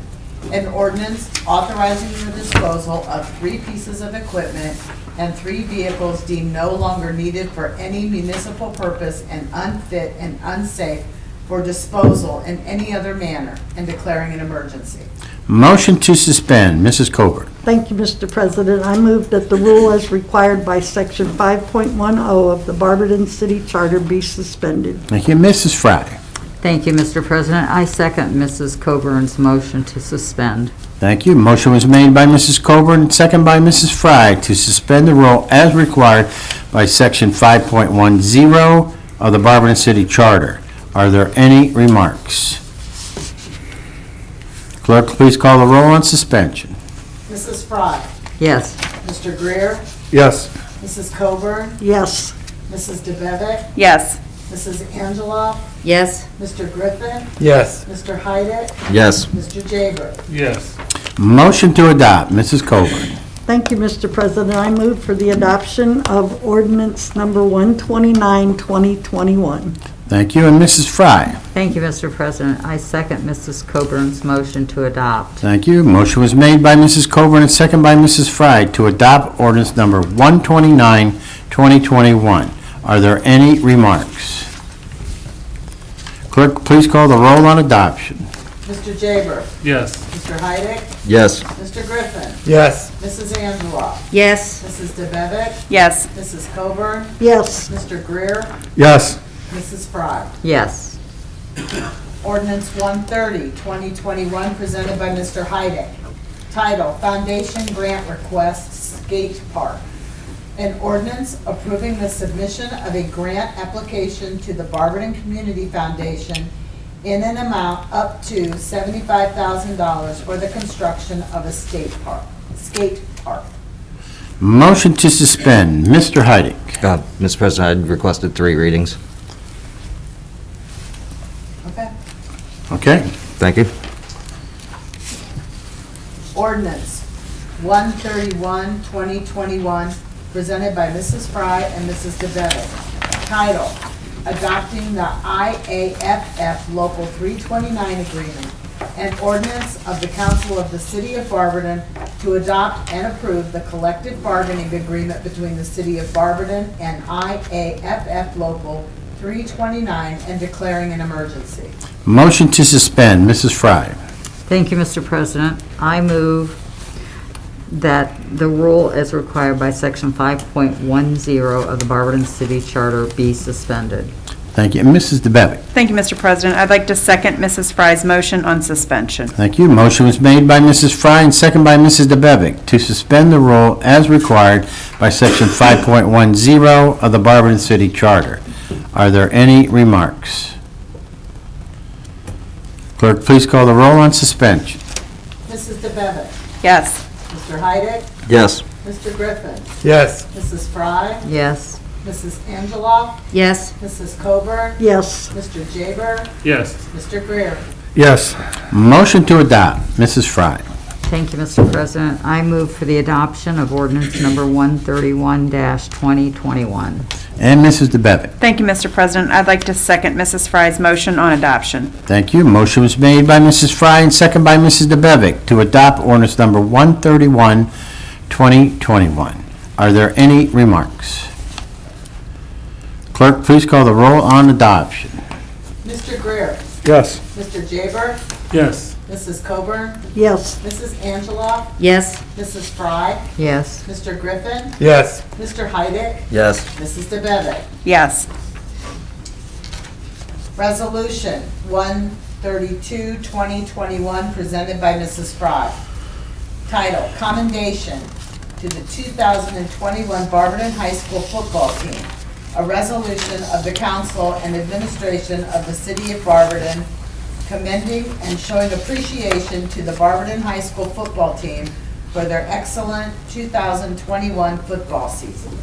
An ordinance authorizing the disposal of 3 pieces of equipment and 3 vehicles deemed no longer needed for any municipal purpose and unfit and unsafe for disposal in any other manner, and declaring an emergency. Motion to suspend, Mrs. Coburn. Thank you, Mr. President. I move that the rule as required by Section 5.10 of the Barberton City Charter be suspended. Thank you, Mrs. Fry. Thank you, Mr. President. I second Mrs. Coburn's motion to suspend. Thank you. Motion was made by Mrs. Coburn and second by Mrs. Fry to suspend the rule as required by Section 5.10 of the Barberton City Charter. Are there any remarks? Clerk, please call the roll on suspension. Mrs. Fry. Yes. Mr. Greer. Yes. Mrs. Coburn. Yes. Mrs. DeBevick. Yes. Mrs. Angela. Yes. Mr. Griffin. Yes. Mr. Heidick. Yes. Mr. Jaber. Yes. Motion to adopt, Mrs. Coburn. Thank you, Mr. President. I move for the adoption of ordinance number 129, 2021. Thank you, and Mrs. Fry. Thank you, Mr. President. I second Mrs. Coburn's motion to adopt. Thank you. Motion was made by Mrs. Coburn and second by Mrs. Fry to adopt ordinance number 129, 2021. Are there any remarks? Clerk, please call the roll on adoption. Mr. Jaber. Yes. Mr. Heidick. Yes. Mr. Griffin. Yes. Mrs. Angela. Yes. Mrs. DeBevick. Yes. Mrs. Coburn. Yes. Mr. Greer. Yes. Mrs. Fry. Yes. Ordinance 130, 2021, presented by Mr. Heidick. Title, Foundation Grant Request, Skate Park. An ordinance approving the submission of a grant application to the Barberton Community Foundation in an amount up to $75,000 for the construction of a skate park. Motion to suspend, Mr. Heidick. Mr. President, I requested 3 readings. Okay. Okay. Thank you. Ordinance 131, 2021, presented by Mrs. Fry and Mrs. DeBevick. Title, Adopting the IAFF Local 329 Agreement, an ordinance of the Council of the City of Barberton to adopt and approve the collective bargaining agreement between the City of Barberton and IAFF Local 329 and declaring an emergency. Motion to suspend, Mrs. Fry. Thank you, Mr. President. I move that the rule as required by Section 5.10 of the Barberton City Charter be suspended. Thank you. And Mrs. DeBevick. Thank you, Mr. President. I'd like to second Mrs. Fry's motion on suspension. Thank you. Motion was made by Mrs. Fry and second by Mrs. DeBevick to suspend the rule as required by Section 5.10 of the Barberton City Charter. Are there any remarks? Clerk, please call the roll on suspension. Mrs. DeBevick. Yes. Mr. Heidick. Yes. Mr. Griffin. Yes. Mrs. Fry. Yes. Mrs. Angela. Yes. Mrs. Coburn. Yes. Mr. Jaber. Yes. Mr. Greer. Yes. Motion to adopt, Mrs. Fry. Thank you, Mr. President. I move for the adoption of ordinance number 131-2021. And Mrs. DeBevick. Thank you, Mr. President. I'd like to second Mrs. Fry's motion on adoption. Thank you. Motion was made by Mrs. Fry and second by Mrs. DeBevick to adopt ordinance number 131, 2021. Are there any remarks? Clerk, please call the roll on adoption. Mr. Greer. Yes. Mr. Jaber. Yes. Mrs. Coburn. Yes. Mrs. Angela. Yes. Mrs. Fry. Yes. Mr. Griffin. Yes. Mr. Heidick. Yes. Mrs. DeBevick. Yes. Resolution 132, 32, 2021, presented by Mrs. Fry. Title, Commendation to the 2021 Barberton High School Football Team. A resolution of the council and administration of the city of Barberton commending and showing appreciation to the Barberton High School football team for their excellent 2021 football season.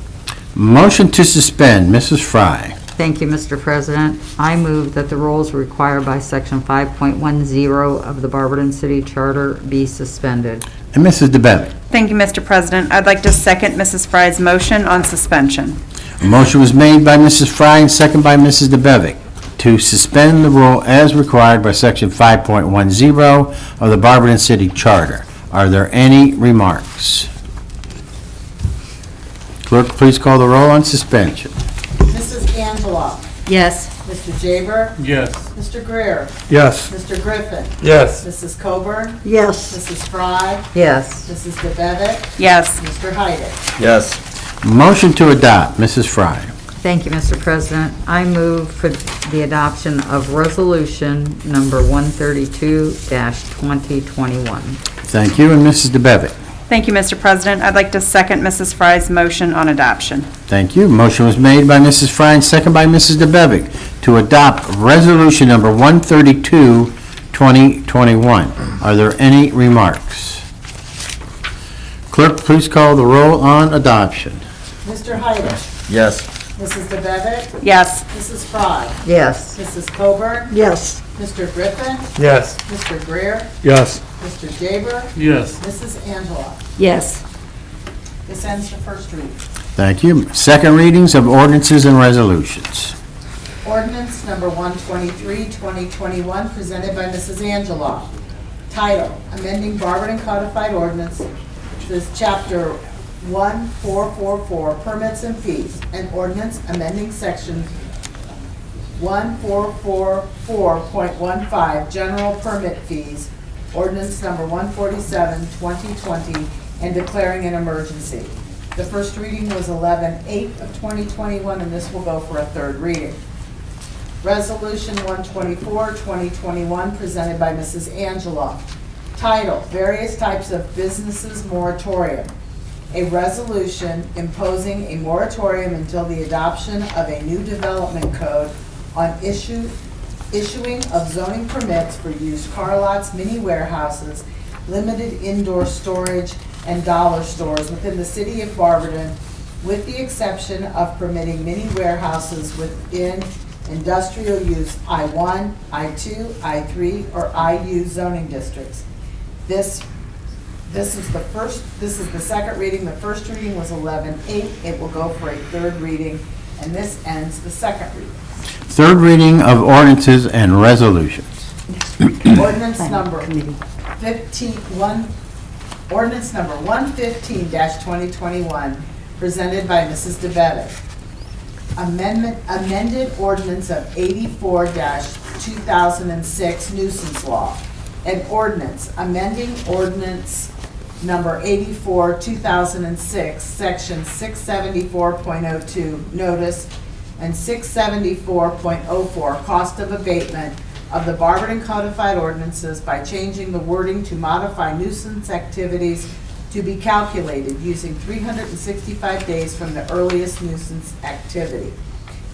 Motion to suspend, Mrs. Fry. Thank you, Mr. President. I move that the rules required by Section 5.10 of the Barberton City Charter be suspended. And Mrs. DeBevick. Thank you, Mr. President. I'd like to second Mrs. Fry's motion on suspension. A motion was made by Mrs. Fry and second by Mrs. DeBevick to suspend the rule as required by Section 5.10 of the Barberton City Charter. Are there any remarks? Clerk, please call the roll on suspension. Mrs. Angela. Yes. Mr. Jaber. Yes. Mr. Greer. Yes. Mr. Griffin. Yes. Mrs. Coburn. Yes. Mrs. Fry. Yes. Mrs. DeBevick. Yes. Mr. Heidick. Yes. Motion to adopt, Mrs. Fry. Thank you, Mr. President. I move for the adoption of Resolution Number 132-2021. Thank you, and Mrs. DeBevick. Thank you, Mr. President. I'd like to second Mrs. Fry's motion on adoption. Thank you. Motion was made by Mrs. Fry and second by Mrs. DeBevick to adopt Resolution Number 132, 2021. Are there any remarks? Clerk, please call the roll on adoption. Mr. Heidick. Yes. Mrs. DeBevick. Yes. Mrs. Fry. Yes. Mrs. Coburn. Yes. Mr. Griffin. Yes. Mr. Greer. Yes. Mr. Jaber. Yes. Mrs. Angela. Yes. This ends the first reading. Thank you. Second readings of ordinances and resolutions. Ordinance number 123, 2021, presented by Mrs. Angela. Title, Amending Barberton Codified Ordinance. This is Chapter 1444, Permits and Fees, and ordinance amending Section 1444.15, General Permit Fees, ordinance number 147, 2020, and declaring an emergency. The first reading was 11/8 of 2021, and this will go for a third reading. Resolution 124, 2021, presented by Mrs. Angela. Title, Various Types of Businesses Moratorium. A resolution imposing a moratorium until the adoption of a new development code on issuing of zoning permits for used car lots, mini warehouses, limited indoor storage, and dollar stores within the city of Barberton, with the exception of permitting mini warehouses within industrial use I-1, I-2, I-3, or IU zoning districts. This is the second reading. The first reading was 11/8. It will go for a third reading, and this ends the second reading. Third reading of ordinances and resolutions. Ordinance number 115-2021, presented by Mrs. DeBevick. Amended ordinance of 84-2006 nuisance law. An ordinance amending ordinance number 84, 2006, section 674.02, notice, and 674.04, cost of abatement of the Barberton Codified Ordinances by changing the wording to modify nuisance activities to be calculated using 365 days from the earliest nuisance activity.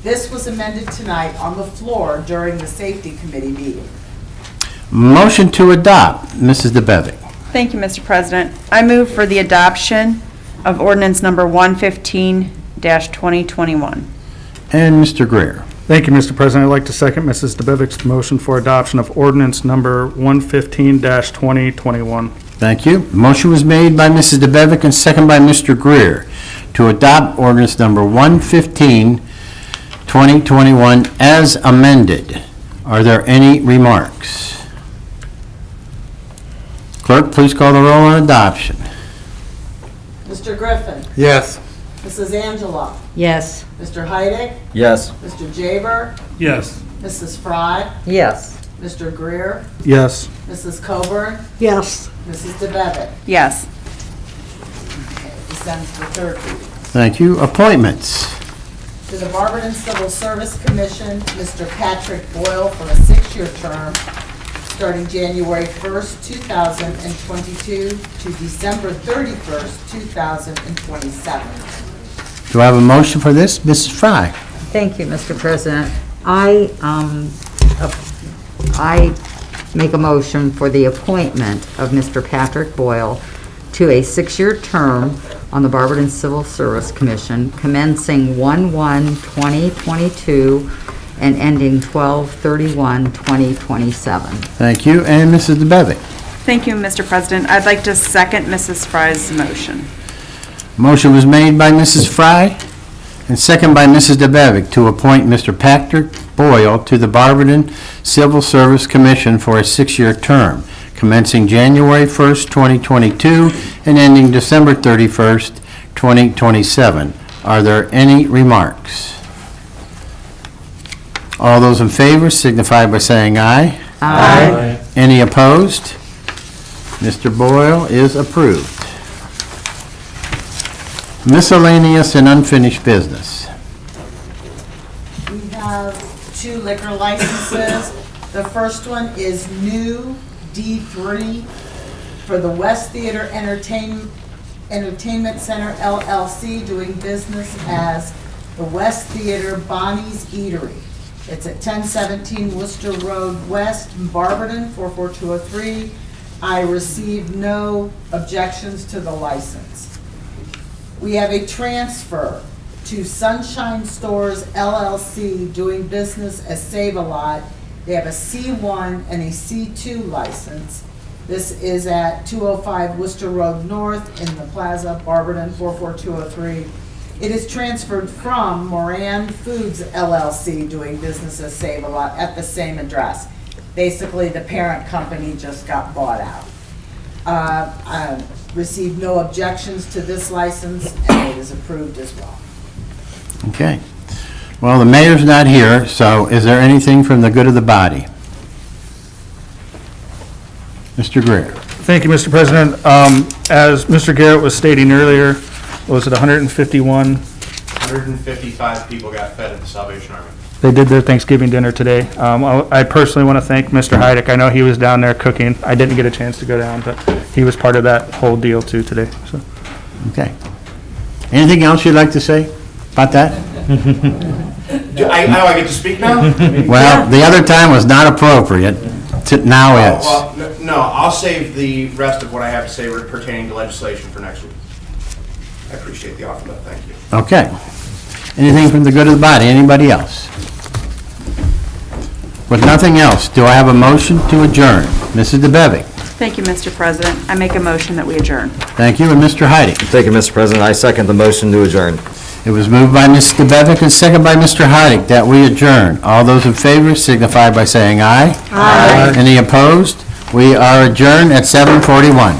This was amended tonight on the floor during the Safety Committee meeting. Motion to adopt, Mrs. DeBevick. Thank you, Mr. President. I move for the adoption of ordinance number 115-2021. And Mr. Greer. Thank you, Mr. President. I'd like to second Mrs. DeBevick's motion for adoption of ordinance number 115-2021. Thank you. Motion was made by Mrs. DeBevick and second by Mr. Greer to adopt ordinance number 115-2021 as amended. Are there any remarks? Clerk, please call the roll on adoption. Mr. Griffin. Yes. Mrs. Angela. Yes. Mr. Heidick. Yes. Mr. Jaber. Yes. Mrs. Fry. Yes. Mr. Greer. Yes. Mrs. Coburn. Yes. Mrs. DeBevick. Yes. This ends the third reading. Thank you. Appointments. To the Barberton Civil Service Commission, Mr. Patrick Boyle for a 6-year term, starting January 1st, 2022 to December 31st, 2027. Do I have a motion for this? Mrs. Fry? Thank you, Mr. President. I make a motion for the appointment of Mr. Patrick Boyle to a 6-year term on the Barberton Civil Service Commission commencing 1/1/2022 and ending 12/31/2027. Thank you. And Mrs. DeBevick? Thank you, Mr. President. I'd like to second Mrs. Fry's motion. Motion was made by Mrs. Fry and second by Mrs. DeBevick to appoint Mr. Patrick Boyle to the Barberton Civil Service Commission for a 6-year term, commencing January 1st, 2022, and ending December 31st, 2027. Are there any remarks? All those in favor signify by saying aye. Aye. Any opposed? Mr. Boyle is approved. Miscellaneous and unfinished business. We have 2 liquor licenses. The first one is new D3 for the West Theater Entertainment Center LLC, doing business as the West Theater Bonnie's Eatery. It's at 1017 Worcester Road West, Barberton, 44203. I received no objections to the license. We have a transfer to Sunshine Stores LLC, doing business as Save-A-Lot. They have a C1 and a C2 license. This is at 205 Worcester Road North in the Plaza, Barberton, 44203. It is transferred from Moran Foods LLC, doing business as Save-A-Lot, at the same address. Basically, the parent company just got bought out. I received no objections to this license, and it is approved as well. Okay. Well, the mayor's not here, so is there anything from the good of the body? Mr. Greer. Thank you, Mr. President. As Mr. Garrett was stating earlier, was it 151? 155 people got fed at the Salvation Army. They did their Thanksgiving dinner today. I personally want to thank Mr. Heidick. I know he was down there cooking. I didn't get a chance to go down, but he was part of that whole deal too today. So. Okay. Anything else you'd like to say about that? I get to speak now? Well, the other time was not appropriate. Now is. Well, no, I'll save the rest of what I have to say pertaining to legislation for next week. I appreciate the offer, though. Thank you. Okay. Anything from the good of the body? Anybody else? With nothing else, do I have a motion to adjourn? Mrs. DeBevick. Thank you, Mr. President. I make a motion that we adjourn. Thank you. And Mr. Heidick. Thank you, Mr. President. I second the motion to adjourn. It was moved by Mrs. DeBevick and seconded by Mr. Heidick that we adjourn. All those in favor signify by saying aye. Aye. Any opposed? We are adjourned at 7:41.